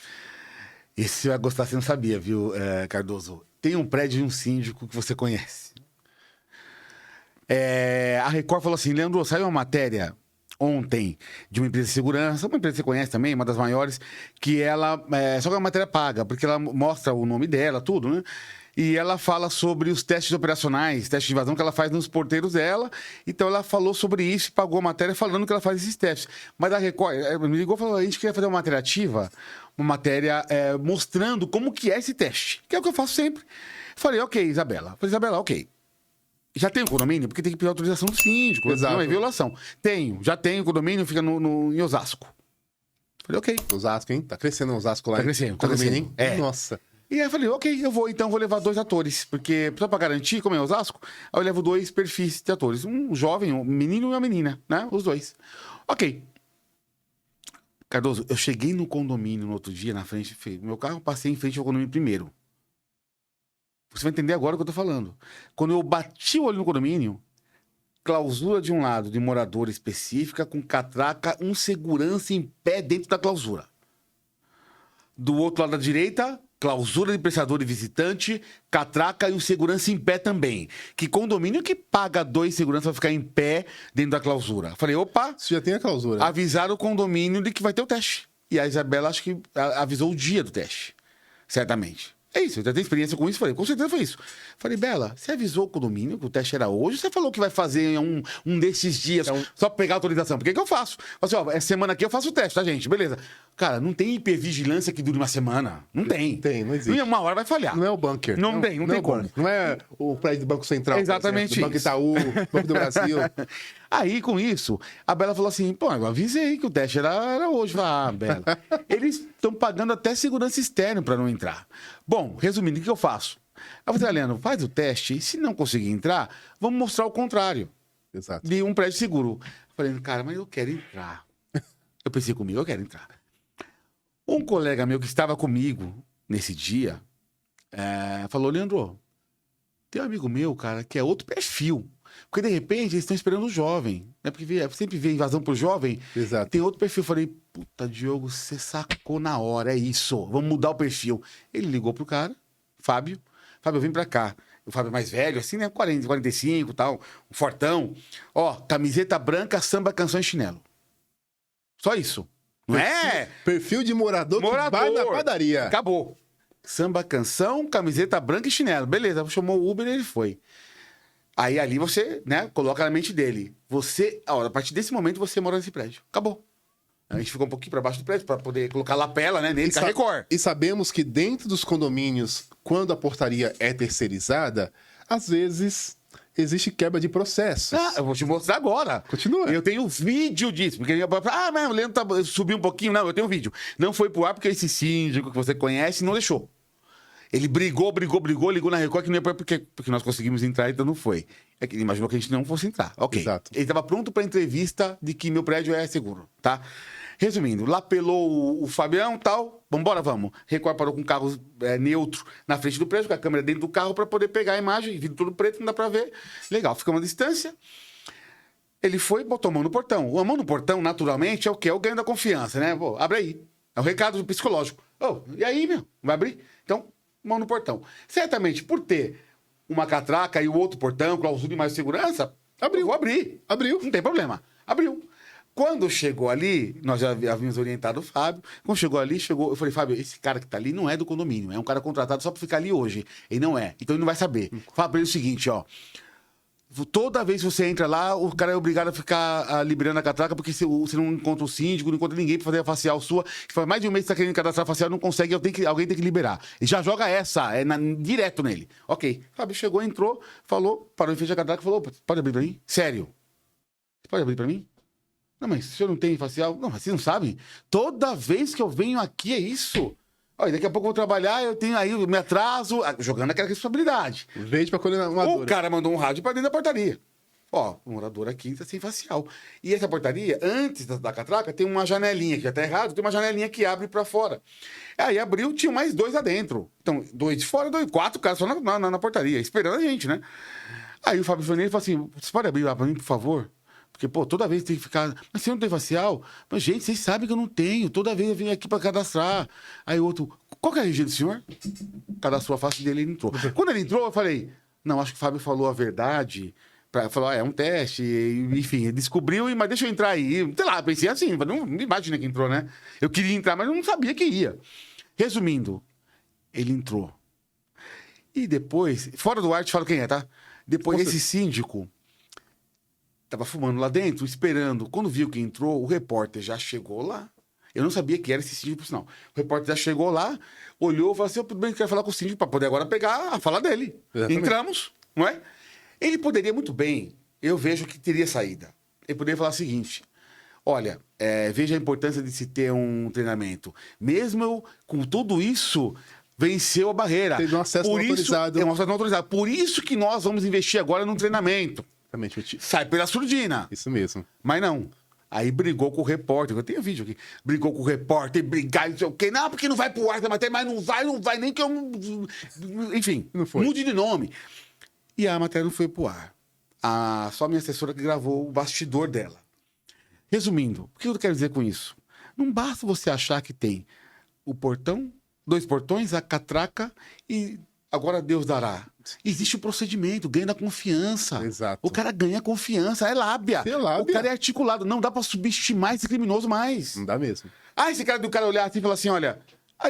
Esse você vai gostar, você não sabia, viu, Cardoso? Tem um prédio de um síndico que você conhece. A Record falou assim, Leandro, saiu uma matéria ontem de uma empresa de segurança, uma empresa que você conhece também, uma das maiores, que ela... só que a matéria paga, porque ela mostra o nome dela, tudo, né? E ela fala sobre os testes operacionais, testes de invasão que ela faz nos porteiros dela. Então ela falou sobre isso e pagou a matéria falando que ela faz esses testes. Mas a Record me ligou e falou, a gente queria fazer uma matéria ativa, uma matéria mostrando como que é esse teste, que é o que eu faço sempre. Falei, ok, Isabela. Falei, Isabela, ok. Já tem o condomínio? Porque tem que pedir autorização do síndico. Exato. Não é violação. Já tenho o condomínio, fica em Osasco. Falei, ok. Osasco, hein? Tá crescendo o Osasco lá. Tá crescendo, tá condomínio, crescendo. hein? Nossa. E aí eu falei, ok, eu vou levar 2 atores, porque só pra garantir, como é Osasco, aí eu levo 2 perfis de atores, um jovem, um menino e uma menina, né? Os 2. Ok. Cardoso, eu cheguei no condomínio no outro dia, na frente, meu carro, passei em frente ao condomínio primeiro. Você vai entender agora o que eu tô falando. Quando eu bati o olho no condomínio, clausura de um lado de moradora específica, com catraca, um segurança em pé dentro da clausura. Do outro lado da direita, clausura de prestador e visitante, catraca e um segurança em pé também. Que condomínio que paga 2 seguranças pra ficar em pé dentro da clausura? Falei, opa... Você já tem a clausura. Avisaram o condomínio de que vai ter o teste. E a Isabela, acho que avisou o dia do teste. Certamente. É isso, eu já tenho experiência com isso. Falei, com certeza foi isso. Falei, Bela, você avisou o condomínio que o teste era hoje? Você falou que vai fazer um desses dias só pra pegar a autorização. Por que eu faço? Falei assim, ó, essa semana aqui eu faço o teste, tá, gente? Beleza. Cara, não tem hipervigilância que dure uma semana. Não tem. Não existe. Uma hora vai falhar. Não é o bunker. Não tem como. Não é o prédio do Banco Central. Exatamente do Banco Itaú, Banco do Brasil. Aí, com isso, a Bela falou assim, pô, eu avisei que o teste era hoje. Falei, Bela, eles estão pagando até segurança externa para não entrar. Bom, resumindo, o que eu faço? Eu falei, Leandro, faz o teste e se não conseguir entrar, vamos mostrar o contrário. Exato. De um prédio seguro. Eu falei, cara, mas eu quero entrar. Eu pensei comigo, eu quero entrar. Um colega meu que estava comigo nesse dia falou, Leandro, tem um amigo meu, cara, que é outro perfil. Porque, de repente, eles estão esperando o jovem. Né? Porque sempre vê invasão pro jovem. Exato. Tem outro perfil. Eu falei, puta, Diogo, você sacou na hora, é isso. Vamos mudar o perfil. Ele ligou pro cara, Fábio. Fábio, vem pra cá. O Fábio é mais velho, assim, né? 40, 45 e tal. Um fortão. Ó, camiseta branca, samba, canção e chinelo. Só isso. Não é? Perfil de morador que vai na padaria. Acabou. Samba, canção, camiseta branca e chinelo. Beleza, chamou o Uber e ele foi. Aí ali você, né, coloca na mente dele. A partir desse momento você mora nesse prédio. Acabou. A gente ficou um pouquinho para baixo do prédio para poder colocar lapela, né, nele, Record. E sabemos que dentro dos condomínios, quando a portaria é terceirizada, às vezes existe quebra de processos. Eu vou te mostrar agora. Continua. Eu tenho vídeo disso. Porque mas o Leandro subiu um pouquinho. Não, eu tenho vídeo. Não foi pro ar porque esse síndico que você conhece não deixou. Ele brigou, ligou na Record que não ia porque nós conseguimos entrar, então não foi. É que ele imaginou que a gente não fosse entrar. Ok. Exato. Ele estava pronto para entrevista de que meu prédio é seguro, tá? Resumindo, lapelou o Fabião e tal. Vamos. Record parou com o carro neutro na frente do prédio, com a câmera dentro do carro para poder pegar a imagem. Vidro todo preto, não dá para ver. Legal, ficamos à distância. Ele foi e botou a mão no portão. A mão no portão, naturalmente, é o quê? É o ganho da confiança, né? Pô, abre aí. É o recado psicológico. E aí, meu? Vai abrir? Então, mão no portão. Certamente, por ter uma catraca e o outro portão, clausura e mais segurança, Abriu. eu vou abrir. Abriu. Não tem problema. Abriu. Quando chegou ali, nós já havíamos orientado o Fábio. Quando chegou ali, eu falei, Fábio, esse cara que tá ali não é do condomínio, é um cara contratado só pra ficar ali hoje. Ele não é. Então ele não vai saber. Fala pra ele o seguinte, ó. Toda vez que você entra lá, o cara é obrigado a ficar liberando a catraca, porque você não encontra o síndico, não encontra ninguém pra fazer a facial sua. Que faz mais de um mês que tá querendo cadastrar a facial, não consegue, alguém tem que liberar. E já joga essa, direto nele. Ok. Fábio chegou, entrou, falou, parou em frente à catraca e falou, pode abrir pra mim? Sério? Você pode abrir pra mim? Não, mas o senhor não tem facial? Não, mas vocês não sabem. Toda vez que eu venho aqui é isso. Olha, daqui a pouco eu vou trabalhar, eu me atraso, jogando aquela responsabilidade. Veio pra colher uma O cara mandou um rádio pra dentro da portaria. Ó, o morador aqui tá sem facial. E essa portaria, antes da catraca, tem uma janelinha, que já tá errado, tem uma janelinha que abre pra fora. Aí abriu, tinha mais 2 lá dentro. Então, 2 de fora, 4 caras só na portaria, esperando a gente, né? Aí o Fábio Joneiro falou assim, você pode abrir lá pra mim, por favor? Porque, toda vez tem que ficar... Mas você não tem facial? Mas, gente, vocês sabem que eu não tenho. Toda vez eu venho aqui para cadastrar. Aí o outro... Qual que é a RG do senhor? Cadastrou a face dele e ele entrou. Quando ele entrou, eu falei... Não, acho que o Fábio falou a verdade. Falou, é um teste. Enfim, ele descobriu, mas deixa eu entrar aí. Sei lá, pensei assim. Não imagina que entrou, né? Eu queria entrar, mas não sabia que ia. Resumindo, ele entrou. E depois... Fora do ar, te falo quem é, tá? Depois, esse síndico... Tava fumando lá dentro, esperando. Quando viu que entrou, o repórter já chegou lá. Eu não sabia que era esse síndico, por sinal. O repórter já chegou lá, olhou e falou assim, tudo bem, quero falar com o síndico para poder agora pegar a fala dele. Exatamente. Entramos, não é? Ele poderia muito bem, eu vejo que teria saída. Ele poderia falar o seguinte, olha, veja a importância de se ter um treinamento. Mesmo eu, com tudo isso... Venceu a barreira. Teve um acesso não autorizado. Um acesso não autorizado. Por isso que nós vamos investir agora no treinamento. Exatamente. Sai pela surdina. Isso mesmo. Mas não. Aí brigou com o repórter. Eu tenho vídeo aqui. Brigou com o repórter, brigar, não sei o quê. Não, porque não vai pro ar da matéria, mas não vai, nem que eu... Enfim, não foi. Mude de nome. E a matéria não foi pro ar. Só minha assessora que gravou o bastidor dela. Resumindo, o que eu quero dizer com isso? Não basta você achar que tem o portão, 2 portões, a catraca e agora Deus dará. Existe o procedimento, ganha da confiança. Exato. O cara ganha confiança, é lábia. É lábia. O cara é articulado. Não dá pra subestimar esse criminoso mais. Não dá mesmo. Esse cara do cara olhar assim e falar assim, olha...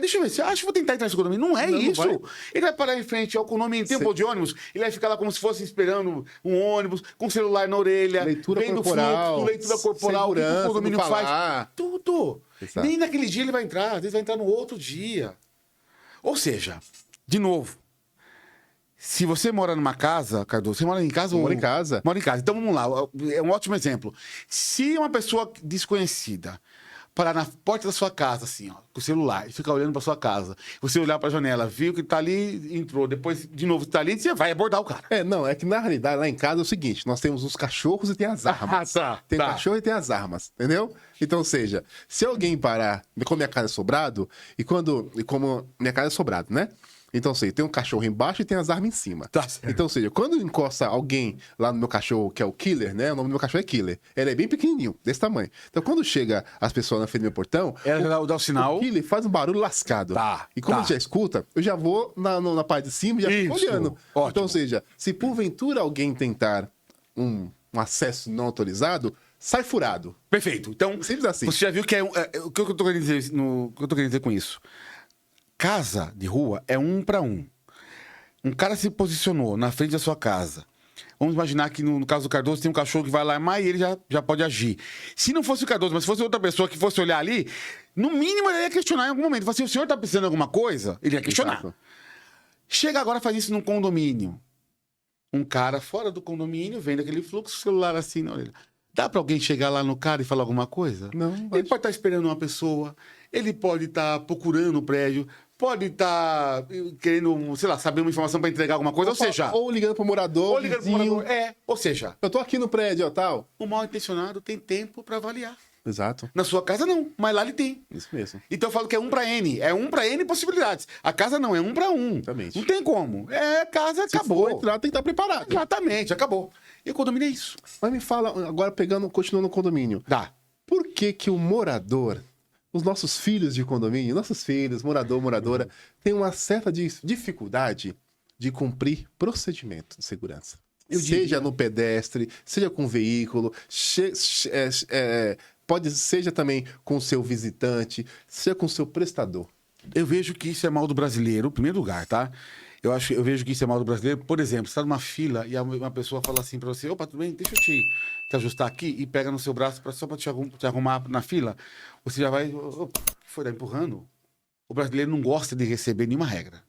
deixa eu ver, acho que vou tentar entrar nesse condomínio. Não é isso. Não vai. Ele vai parar em frente ao condomínio, tem um ponto de ônibus, ele vai ficar lá como se fosse esperando um ônibus, com o celular na orelha, leitura vendo corporal, fluxo, leitura corporal, o que o condomínio faz. Tudo. Exato. Nem naquele dia ele vai entrar, às vezes vai entrar no outro dia. Ou seja, de novo, se você mora numa casa, Cardoso, você mora em casa? Mora em casa. Mora em casa. Então vamos lá, é um ótimo exemplo. Se uma pessoa desconhecida parar na porta da sua casa, assim, ó, com o celular, e ficar olhando pra sua casa, você olhar pra janela, viu que tá ali, entrou, depois de novo tá ali, você vai abordar o cara. É que na realidade lá em casa é o seguinte, nós temos os cachorros e tem as armas. Tem cachorro e tem as armas, entendeu? Então, ou seja, se alguém parar, como minha casa é sobrado, e como minha casa é sobrado, né? Então, ou seja, tem um cachorro embaixo e tem as armas em cima. Tá certo. Então, ou seja, quando encosta alguém lá no meu cachorro, que é o Killer, né? O nome do meu cachorro é Killer. Ele é bem pequenininho, desse tamanho. Então, quando chega as pessoas na frente do meu portão... Ela dá o sinal. O Killer faz um barulho lascado. E como ele já escuta, eu já vou na parte de cima e já fico olhando. Ótimo. Então, ou seja, se porventura alguém tentar um acesso não autorizado, sai furado. Perfeito. Então, simples assim. Você já viu que o que eu tô querendo dizer, o que eu tô querendo dizer com isso? Casa de rua é 1 para 1. Um cara se posicionou na frente da sua casa Vamos imaginar que no caso do Cardoso tem um cachorro que vai alarmar e ele já pode agir. Se não fosse o Cardoso, mas se fosse outra pessoa que fosse olhar ali, no mínimo ele ia questionar em algum momento. Falar assim, o senhor tá precisando de alguma coisa? Ele ia questionar. Exato. Chega agora, faz isso num condomínio. Um cara fora do condomínio, vendo aquele fluxo, celular assim na orelha. Dá pra alguém chegar lá no cara e falar alguma coisa? Não, Ele pode. pode estar esperando uma pessoa, ele pode estar procurando o prédio, pode estar querendo, sei lá, saber uma informação pra entregar alguma coisa, ou seja... Ou ligando pro morador, Ou ligando pro vizinho. morador. Ou seja, Eu tô aqui no prédio, ó, tal. o mal intencionado tem tempo pra avaliar. Exato. Na sua casa não, mas lá ele tem. Isso mesmo. Então eu falo que é 1 para N. É 1 para N possibilidades. A casa não, é 1 para 1. Exatamente. Não tem como. É casa, Se acabou. for entrar, tem que estar preparado. Exatamente, acabou. E o condomínio é isso. Mas me fala, agora continuando no condomínio. Dá. Por que que o morador, os nossos filhos de condomínio, nossos filhos, morador, moradora, tem uma certa dificuldade de cumprir procedimento de segurança? Seja no pedestre, seja com veículo, seja também com o seu visitante, seja com o seu prestador. Eu vejo que isso é mal do brasileiro, em primeiro lugar, tá? Eu vejo que isso é mal do brasileiro. Por exemplo, você está numa fila e uma pessoa fala assim para você: opa, tudo bem? Deixa eu te ajustar aqui, e pega no seu braço só para te arrumar na fila. Você já vai, opa, foi dar empurrando. O brasileiro não gosta de receber nenhuma regra.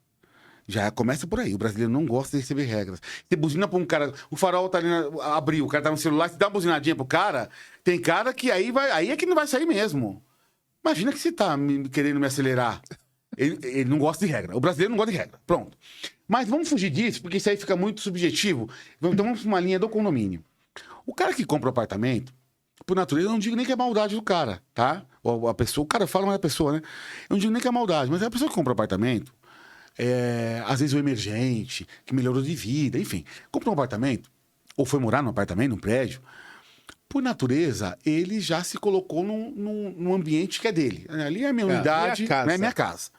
Já começa por aí. O brasileiro não gosta de receber regras. Você buzina pra um cara, o farol tá ali, abriu, o cara tá no celular, você dá uma buzinadinha pro cara, tem cara que aí é que não vai sair mesmo. Imagina que você tá querendo me acelerar. Ele não gosta de regra. O brasileiro não gosta de regra. Pronto. Mas vamos fugir disso, porque isso aí fica muito subjetivo. Então vamos pra uma linha do condomínio. O cara que compra um apartamento, por natureza, eu não digo nem que é maldade do cara, tá? Ou a pessoa, o cara fala, mas é a pessoa, né? Eu não digo nem que é maldade, mas é a pessoa que compra um apartamento. Às vezes o emergente, que melhorou de vida, enfim. Comprou um apartamento, ou foi morar num apartamento, num prédio, por natureza, ele já se colocou num ambiente que é dele. Ali é a minha unidade, não é minha casa.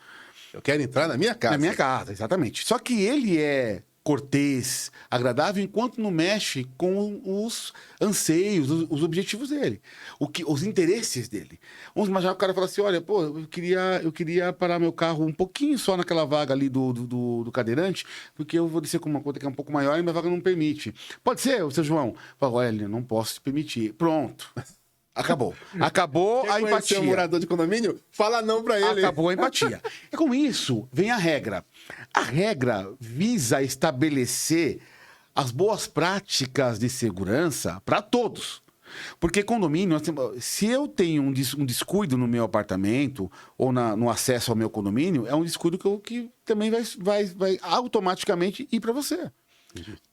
Eu quero entrar na minha casa. Na minha casa, exatamente. Só que ele é cortês, agradável, enquanto não mexe com os anseios, os objetivos dele, os interesses dele. Vamos imaginar que o cara fala assim: olha, pô, eu queria parar meu carro um pouquinho só naquela vaga ali do cadeirante, porque eu vou descer com uma conta que é um pouco maior e minha vaga não permite. Pode ser, o seu João? Fala: olha, não posso te permitir. Pronto. Acabou. Acabou a empatia. O morador de condomínio? Fala não pra ele. Acabou a empatia. E com isso, vem a regra. A regra visa estabelecer as boas práticas de segurança para todos. Porque condomínio, se eu tenho um descuido no meu apartamento ou no acesso ao meu condomínio, é um descuido que também vai automaticamente ir para você.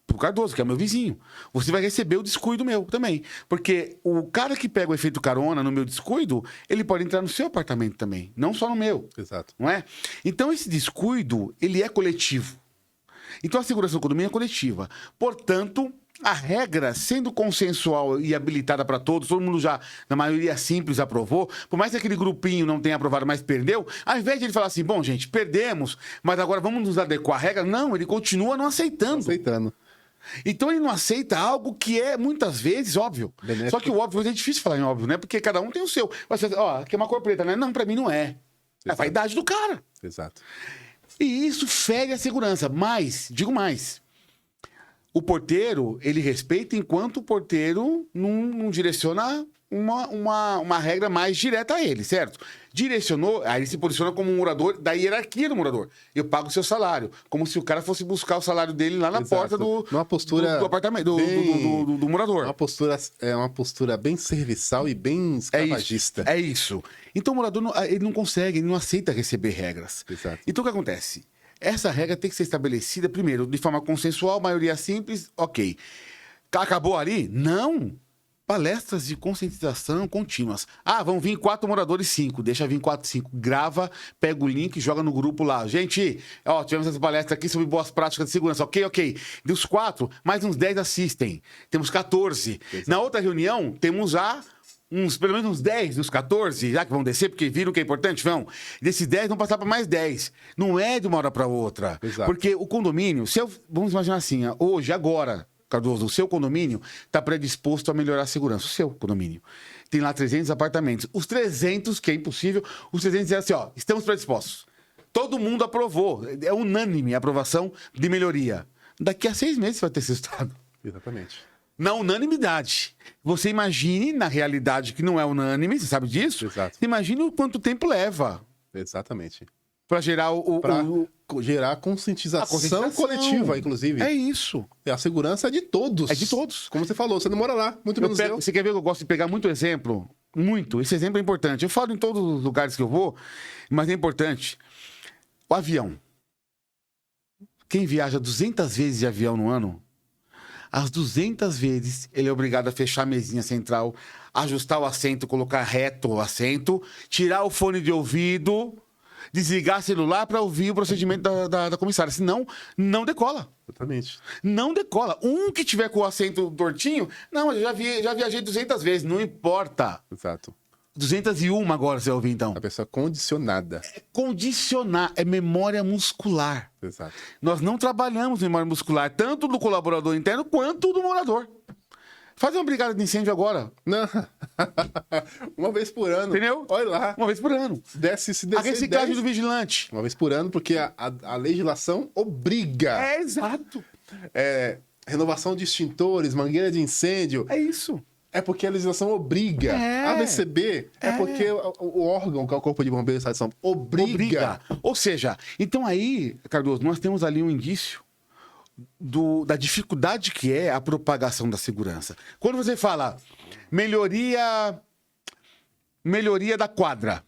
Pro Cardoso, que é meu vizinho. Você vai receber o descuido meu também. Porque o cara que pega o efeito carona no meu descuido, ele pode entrar no seu apartamento também, não só no meu. Exato. Não é? Então, esse descuido, ele é coletivo. Então, a segurança do condomínio é coletiva. Portanto, a regra, sendo consensual e habilitada para todos, todo mundo já, na maioria simples, aprovou, por mais que aquele grupinho não tenha aprovado, mas perdeu, ao invés de ele falar assim: bom, gente, perdemos, mas agora vamos nos adequar à regra, não, ele continua não aceitando. Aceitando. Então ele não aceita algo que é, muitas vezes, óbvio. Benéfico. Só que o óbvio é difícil falar em óbvio, né? Porque cada um tem o seu. Você, ó, aqui é uma cor preta, né? Não, pra mim não é. É a vaidade do cara. Exato. E isso fere a segurança. Mas, digo mais, o porteiro, ele respeita enquanto o porteiro não direciona uma regra mais direta a ele, certo? Direcionou, aí ele se posiciona como um morador da hierarquia do morador. Eu pago o seu salário, como se o cara fosse buscar o salário dele lá na Exato. porta Numa postura do apartamento, do morador. Uma postura bem serviçal e bem escravagista. É isso. Então o morador ele não consegue, ele não aceita receber regras. Exato. Então o que acontece? Essa regra tem que ser estabelecida, primeiro, de forma consensual, maioria simples, ok. Acabou ali? Não. Palestras de conscientização contínuas. Ah, vão vir 4 moradores, 5. Deixa vir 4, 5. Grava, pega o link e joga no grupo lá. Gente, ó, tivemos essa palestra aqui sobre boas práticas de segurança. Ok. Dos 4, mais uns 10 assistem. Temos 14. Exato. Na outra reunião, temos já pelo menos uns 10 dos 14, já que vão descer, porque viram que é importante, vão. Desses 10 vão passar para mais 10. Não é de uma hora para outra. Exato. Porque o condomínio, vamos imaginar assim, hoje, agora, Cardoso, o seu condomínio está predisposto a melhorar a segurança. O seu condomínio. Tem lá 300 apartamentos. Os 300, que é impossível, os 300 dizem assim, ó, estamos predispostos. Todo mundo aprovou. É unânime a aprovação de melhoria. Daqui a 6 meses vai ter esse resultado. Exatamente. Na unanimidade. Você imagine, na realidade, que não é unânime, você sabe disso? Exato. Imagine o quanto tempo leva Exatamente. para gerar Gerar conscientização coletiva, inclusive. É isso. A segurança é de todos. É de todos. Como você falou, você não mora lá, muito menos eu. Você quer ver que eu gosto de pegar muito exemplo? Muito. Esse exemplo é importante. Eu falo em todos os lugares que eu vou, mas é importante. O avião. Quem viaja 200 vezes de avião no ano, as 200 vezes ele é obrigado a fechar a mesinha central, ajustar o assento, colocar reto o assento, tirar o fone de ouvido, desligar o celular para ouvir o procedimento da comissária. Senão, não decola. Exatamente. Não decola. Um que tiver com o assento tortinho, não, eu já viajei 200 vezes, não importa. Exato. 201 agora você vai ouvir, então. A pessoa condicionada. É condicionar, é memória muscular. Exato. Nós não trabalhamos memória muscular, tanto do colaborador interno quanto do morador. Faz uma brigada de incêndio agora. Não. Uma vez por ano. Entendeu? Olha lá. Uma vez por ano. Se desce A reciclagem 10. do vigilante. Uma vez por ano, porque a legislação obriga. É exato. Renovação de extintores, mangueira de incêndio. É isso. É porque a legislação obriga. A ABCB é porque o órgão, que é o Corpo de Bombeiros do Estado de São Paulo, obriga. Ou seja, então aí, Cardoso, nós temos ali um indício da dificuldade que é a propagação da segurança. Quando você fala melhoria da quadra,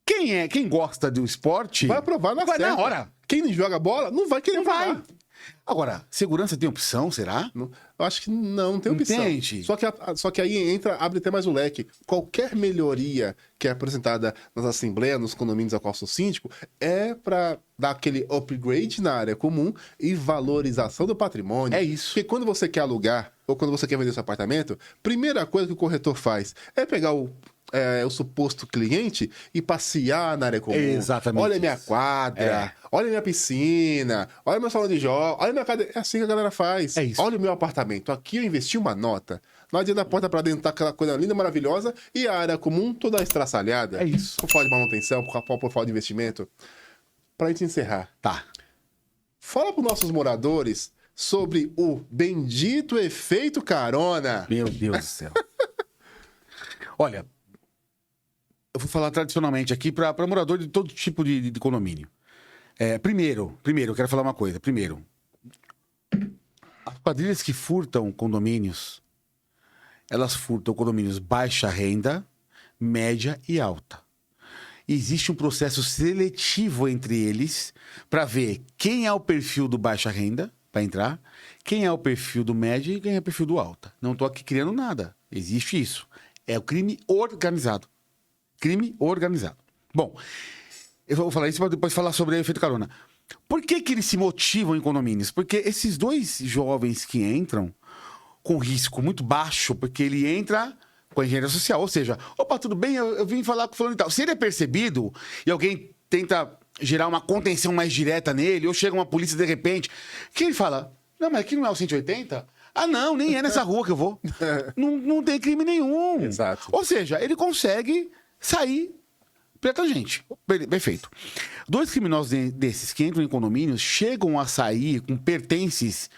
quem gosta do esporte Vai aprovar na certa. na hora. Quem não joga bola não vai querer Não aprovar. vai. Agora, segurança tem opção, será? Eu acho que não tem opção. Entende? Só que aí abre até mais o leque. Qualquer melhoria que é apresentada nas assembleias, nos condomínios a qual sou síndico, é para dar aquele upgrade na área comum e valorização do patrimônio. É isso. Porque quando você quer alugar ou quando você quer vender seu apartamento, primeira coisa que o corretor faz é pegar o suposto cliente e passear na área comum. Exatamente. Olha a minha quadra, olha a minha piscina, olha meu salão de jogos, olha a minha cadeira. É assim que a galera faz. É isso. Olha o meu apartamento. Aqui eu investi uma nota. Não adianta da porta pra dentro tá aquela coisa linda, maravilhosa, e a área comum toda estraçalhada. É isso. Por falta de manutenção, por falta de investimento. Pra gente encerrar. Tá. Fala pros nossos moradores sobre o bendito efeito carona. Meu Deus do céu. Olha, eu vou falar tradicionalmente aqui para morador de todo tipo de condomínio. Primeiro, eu quero falar uma coisa. Primeiro, as quadrilhas que furtam condomínios, elas furtam condomínios baixa renda, média e alta. Existe um processo seletivo entre eles para ver quem é o perfil do baixa renda para entrar, quem é o perfil do médio e quem é o perfil do alta. Não estou aqui criando nada. Existe isso. É o crime organizado. Crime organizado. Bom, eu vou falar isso para depois falar sobre o efeito carona. Por que eles se motivam em condomínios? Porque esses dois jovens que entram com risco muito baixo, porque ele entra com a engenharia social, ou seja, opa, tudo bem, eu vim falar com o fulano e tal. Se ele é percebido e alguém tenta gerar uma contenção mais direta nele, ou chega uma polícia de repente, que ele fala, não, mas aqui não é o 180? Ah, não, nem é nessa rua que eu vou. Não tem crime nenhum. Exato. Ou seja, ele consegue sair pela tangente. Perfeito. Dois criminosos desses que entram em condomínios chegam a sair com pertences,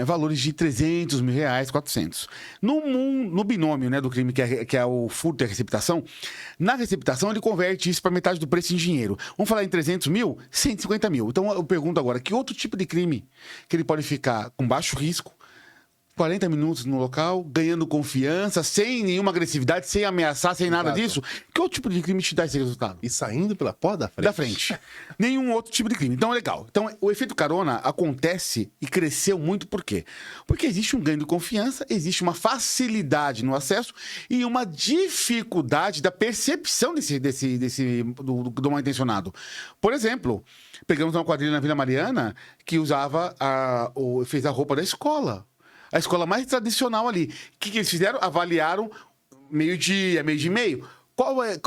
valores de 300 mil reais, 400. No binômio, né, do crime, que é o furto e a receptação, na receptação ele converte isso para metade do preço em dinheiro. Vamos falar em 300 mil? 150 mil. Então eu pergunto agora, que outro tipo de crime que ele pode ficar com baixo risco, 40 minutos no local, ganhando confiança, sem nenhuma agressividade, sem ameaçar, sem nada disso? Que outro tipo de crime te dá esse resultado? E saindo pela porta da frente. Da frente. Nenhum outro tipo de crime. Então é legal. Então o efeito carona acontece e cresceu muito por quê? Porque existe um ganho de confiança, existe uma facilidade no acesso e uma dificuldade da percepção do mal intencionado. Por exemplo, pegamos uma quadrilha na Vila Mariana que fez a roupa da escola. A escola mais tradicional ali. O que eles fizeram? Avaliaram meio-dia, meio-dia e meio. Qual é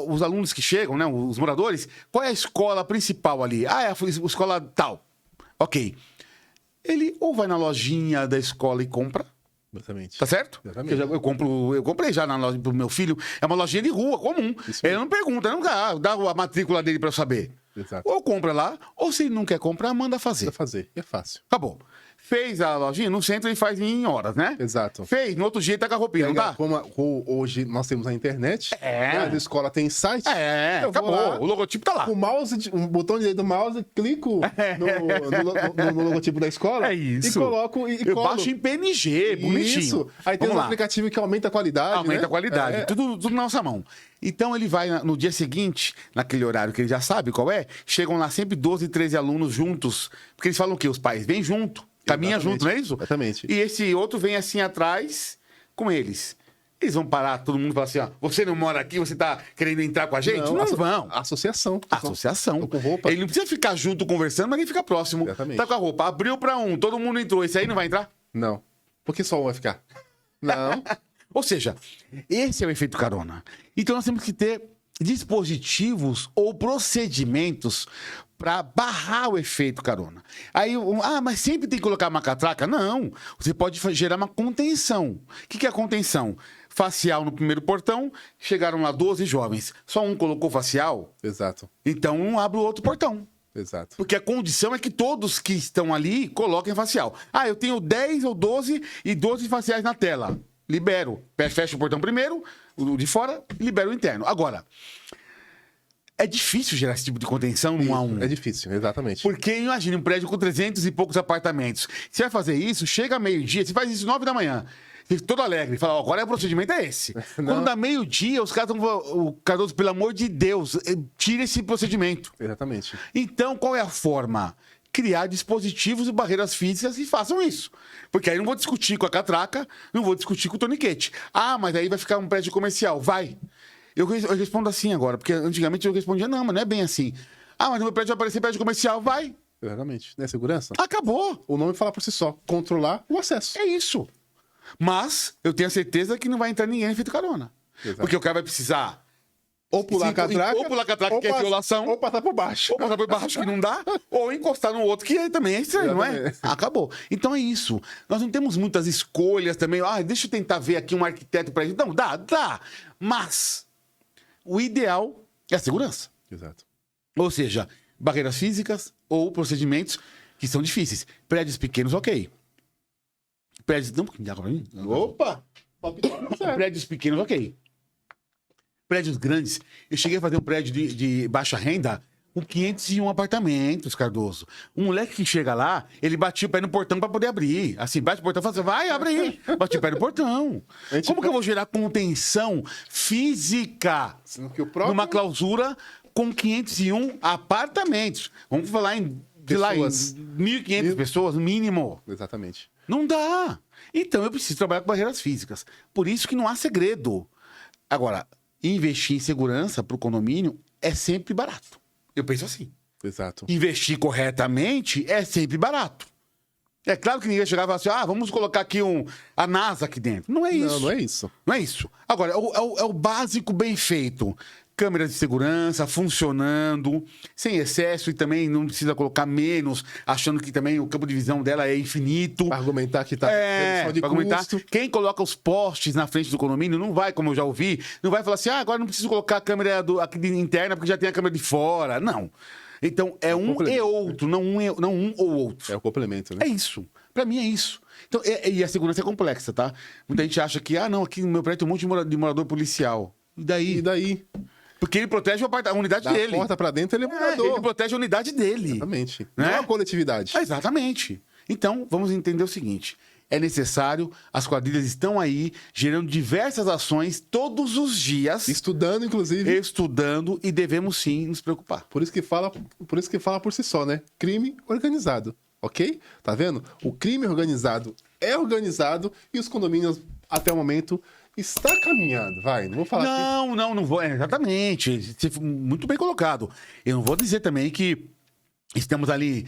os alunos que chegam, né? Os moradores? Qual é a escola principal ali? Ah, é a escola tal. Ok. Ele ou vai na lojinha da escola e compra. Exatamente. Tá certo? Exatamente. Eu comprei já na loja pro meu filho. É uma lojinha de rua, comum. Ele não pergunta, não dá a matrícula dele pra eu saber. Exato. Ou compra lá, ou se não quer comprar, manda fazer. Precisa fazer. É fácil. Acabou. Fez a lojinha, no centro ele faz em horas, né? Exato. Fez, no outro dia ele tá com a roupinha, não tá? Hoje nós temos a internet. É. A escola tem site. É, Eu vou acabou. lá, O logotipo tá lá. o mouse, um botão direito do mouse, clico no logotipo da escola. É isso. E coloco e Eu colo. baixo em PNG, bonitinho. Isso. Aí tem Vamos um lá. aplicativo que aumenta a qualidade. Aumenta né? a qualidade. É. Tudo na nossa mão. Então ele vai no dia seguinte, naquele horário que ele já sabe qual é, chegam lá sempre 12, 13 alunos juntos. Porque eles falam o quê? Os pais vêm junto, caminha Exatamente. junto, não é isso? Exatamente. E esse outro vem assim atrás com eles. Eles vão parar, todo mundo fala assim, ó, você não mora aqui, você tá querendo entrar com a gente? Não vão. Associação. Associação. Tô com roupa. Ele não precisa ficar junto conversando, mas ele fica próximo. Exatamente. Tá com a roupa. Abriu pra um, todo mundo entrou. Esse aí não vai entrar? Não. Por que só um vai ficar? Não. Ou seja, esse é o efeito carona. Então nós temos que ter dispositivos ou procedimentos para barrar o efeito carona. Aí, mas sempre tem que colocar uma catraca? Não. Você pode gerar uma contenção. O que é a contenção? Facial no primeiro portão, chegaram lá 12 jovens. Só um colocou facial, Exato. então um abre o outro portão. Exato. Porque a condição é que todos que estão ali coloquem facial. Ah, eu tenho 10 ou 12 e 12 faciais na tela. Libero. Fecha o portão primeiro, o de fora, e libero o interno. Agora, é difícil gerar esse tipo de contenção num a um. É difícil, exatamente. Porque imagine um prédio com 300 e poucos apartamentos. Você vai fazer isso, chega meio-dia, você faz isso 9 da manhã. Fica todo alegre, fala, ó, agora o procedimento é esse. Quando dá meio-dia, os caras estão... O Cardoso, pelo amor de Deus, tira esse procedimento. Exatamente. Então, qual é a forma? Criar dispositivos e barreiras físicas e façam isso. Porque aí eu não vou discutir com a catraca, não vou discutir com o torniquete. Ah, mas aí vai ficar um prédio comercial. Vai. Eu respondo assim agora, porque antigamente eu respondia, não, mas não é bem assim. Ah, mas no meu prédio vai aparecer prédio comercial. Vai. Exatamente. Não é segurança? Acabou. O nome fala por si só. Controlar o acesso. É isso. Mas eu tenho a certeza que não vai entrar ninguém feito carona. Exato. Porque o cara vai precisar Ou pular a catraca. ou pular a catraca, que é violação. Ou passar por baixo. Ou passar por baixo, que não dá, ou encostar no outro, que também é estranho, não é? Exatamente. Acabou. Então é isso. Nós não temos muitas escolhas também. Ah, deixa eu tentar ver aqui um arquiteto para isso. Não, dá. Mas o ideal é a segurança. Exato. Ou seja, barreiras físicas ou procedimentos que são difíceis. Prédios pequenos, ok. Prédios... Não, dá pra mim? Opa! Prédios pequenos, ok. Prédios grandes. Eu cheguei a fazer um prédio de baixa renda com 501 apartamentos, Cardoso. Um moleque que chega lá, ele batia o pé no portão para poder abrir. Assim, bate o portão e fala assim, vai, abre aí. Bate o pé no portão. Como que eu vou gerar contenção física Sendo que o próprio... numa clausura com 501 apartamentos? Vamos falar em, sei lá, em Pessoas. 1.500 pessoas, mínimo. Exatamente. Não dá. Então eu preciso trabalhar com barreiras físicas. Por isso que não há segredo. Agora, investir em segurança para o condomínio é sempre barato. Eu penso assim. Exato. Investir corretamente é sempre barato. É claro que ninguém chegava e falava assim, vamos colocar aqui a NASA aqui dentro. Não é isso. Não é isso. Não é isso. Agora, é o básico bem feito. Câmeras de segurança funcionando, sem excesso e também não precisa colocar menos, achando que também o campo de visão dela é infinito. Para argumentar que tá redução de pra argumentar. custo. Quem coloca os postes na frente do condomínio não vai, como eu já ouvi, não vai falar assim, agora não preciso colocar a câmera aqui interna porque já tem a câmera de fora. Não. Então, é um e outro, não um ou outro. É o complemento, né? É isso. Pra mim é isso. Então, e a segurança é complexa, tá? Muita gente acha que, não, aqui no meu prédio tem um monte de morador policial. E daí? E daí? Porque ele protege a unidade Da dele. porta pra dentro, ele é morador. Ele protege a unidade dele. Exatamente. Né? Não é uma coletividade. Exatamente. Então, vamos entender o seguinte. É necessário, as quadrilhas estão aí, gerando diversas ações todos os dias. Estudando, inclusive. Estudando, e devemos sim nos preocupar. Por isso que fala por si só, né? Crime organizado, ok? Tá vendo? O crime organizado é organizado e os condomínios, até o momento, está caminhando. Vai, não vou falar que... Não vou. Exatamente. Muito bem colocado. Eu não vou dizer também que estamos ali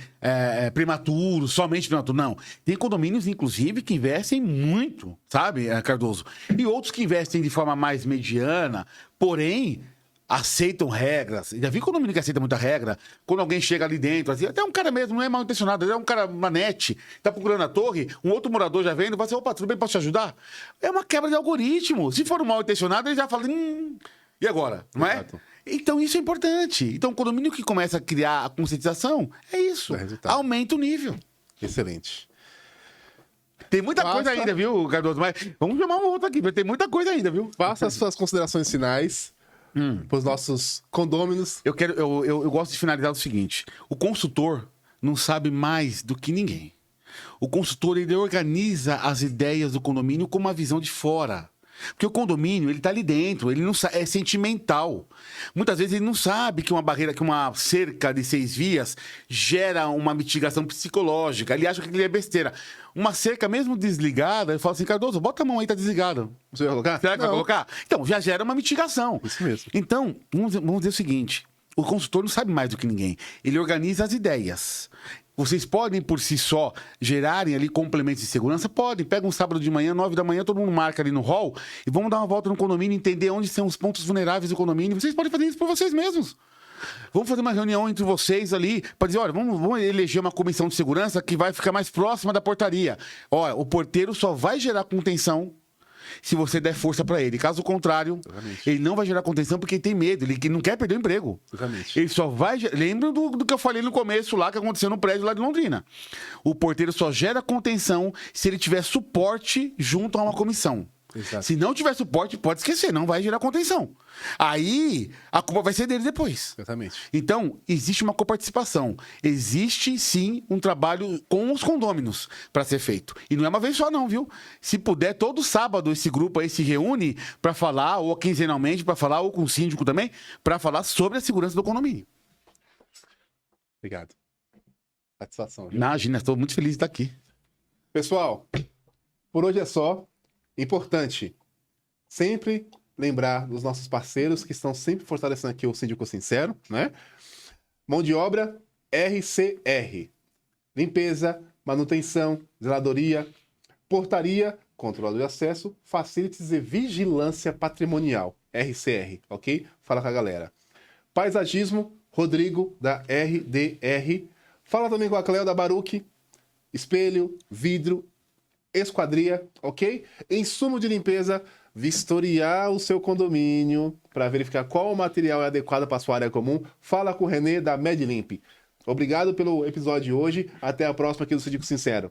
prematuros, somente prematuros. Não. Tem condomínios, inclusive, que investem muito, sabe, Cardoso? E outros que investem de forma mais mediana, porém aceitam regras. Já vi condomínio que aceita muita regra. Quando alguém chega ali dentro, assim, até um cara mesmo, não é mal intencionado, é um cara manete, tá procurando a torre, um outro morador já vem e fala assim, opa, tudo bem, posso te ajudar? É uma quebra de algoritmo. Se for um mal intencionado, ele já fala, e agora? Não é? Exato. Então, isso é importante. Então, o condomínio que começa a criar a conscientização, é isso. Dá resultado. Aumenta o nível. Excelente. Tem muita Basta. coisa ainda, viu, Cardoso? Mas vamos chamar um outro aqui, porque tem muita coisa ainda, viu? Faça as suas considerações finais para os nossos condôminos. Eu gosto de finalizar o seguinte: o consultor não sabe mais do que ninguém. O consultor, ele organiza as ideias do condomínio com uma visão de fora. Porque o condomínio, ele tá ali dentro, ele não é sentimental. Muitas vezes ele não sabe que uma barreira, que uma cerca de 6 vias gera uma mitigação psicológica. Ele acha que aquilo é besteira. Uma cerca mesmo desligada, ele fala assim: Cardoso, bota a mão aí, tá desligado. Você vai colocar? Será que vai Não. colocar? Então, já gera uma mitigação. Isso mesmo. Então, vamos dizer o seguinte: o consultor não sabe mais do que ninguém. Ele organiza as ideias. Vocês podem, por si só, gerarem ali complementos de segurança? Podem. Pega um sábado de manhã, 9 da manhã, todo mundo marca ali no hall e vamos dar uma volta no condomínio, entender onde são os pontos vulneráveis do condomínio. Vocês podem fazer isso por vocês mesmos. Vamos fazer uma reunião entre vocês ali para dizer: olha, vamos eleger uma comissão de segurança que vai ficar mais próxima da portaria. Olha, o porteiro só vai gerar contenção se você der força para ele. Caso contrário, Exatamente. ele não vai gerar contenção porque ele tem medo, ele não quer perder o emprego. Exatamente. Ele só vai... Lembra do que eu falei no começo lá, que aconteceu no prédio lá de Londrina. O porteiro só gera contenção se ele tiver suporte junto a uma comissão. Exato. Se não tiver suporte, pode esquecer, não vai gerar contenção. Aí, a culpa vai ser dele depois. Exatamente. Então, existe uma coparticipação. Existe, sim, um trabalho com os condôminos para ser feito. E não é uma vez só, não, viu? Se puder, todo sábado esse grupo aí se reúne para falar, ou quinzenalmente para falar, ou com o síndico também, para falar sobre a segurança do condomínio. Obrigado. Satisfação. Viu? Imagina, estou muito feliz de estar aqui. Pessoal, por hoje é só. Importante, sempre lembrar dos nossos parceiros que estão sempre fortalecendo aqui o Síndico Sincero, né? Mão de obra, RCR. Limpeza, manutenção, zeladoria, portaria, controle de acesso, facilities e vigilância patrimonial. RCR, ok? Fala com a galera. Paisagismo, Rodrigo, da RDR. Fala também com a Cleo, da Baruch. Espelho, vidro, esquadria, ok? Insumo de limpeza, vistoriar o seu condomínio para verificar qual o material é adequado para a sua área comum. Fala com o Renê da MedLimp. Obrigado pelo episódio de hoje. Até a próxima aqui do Síndico Sincero.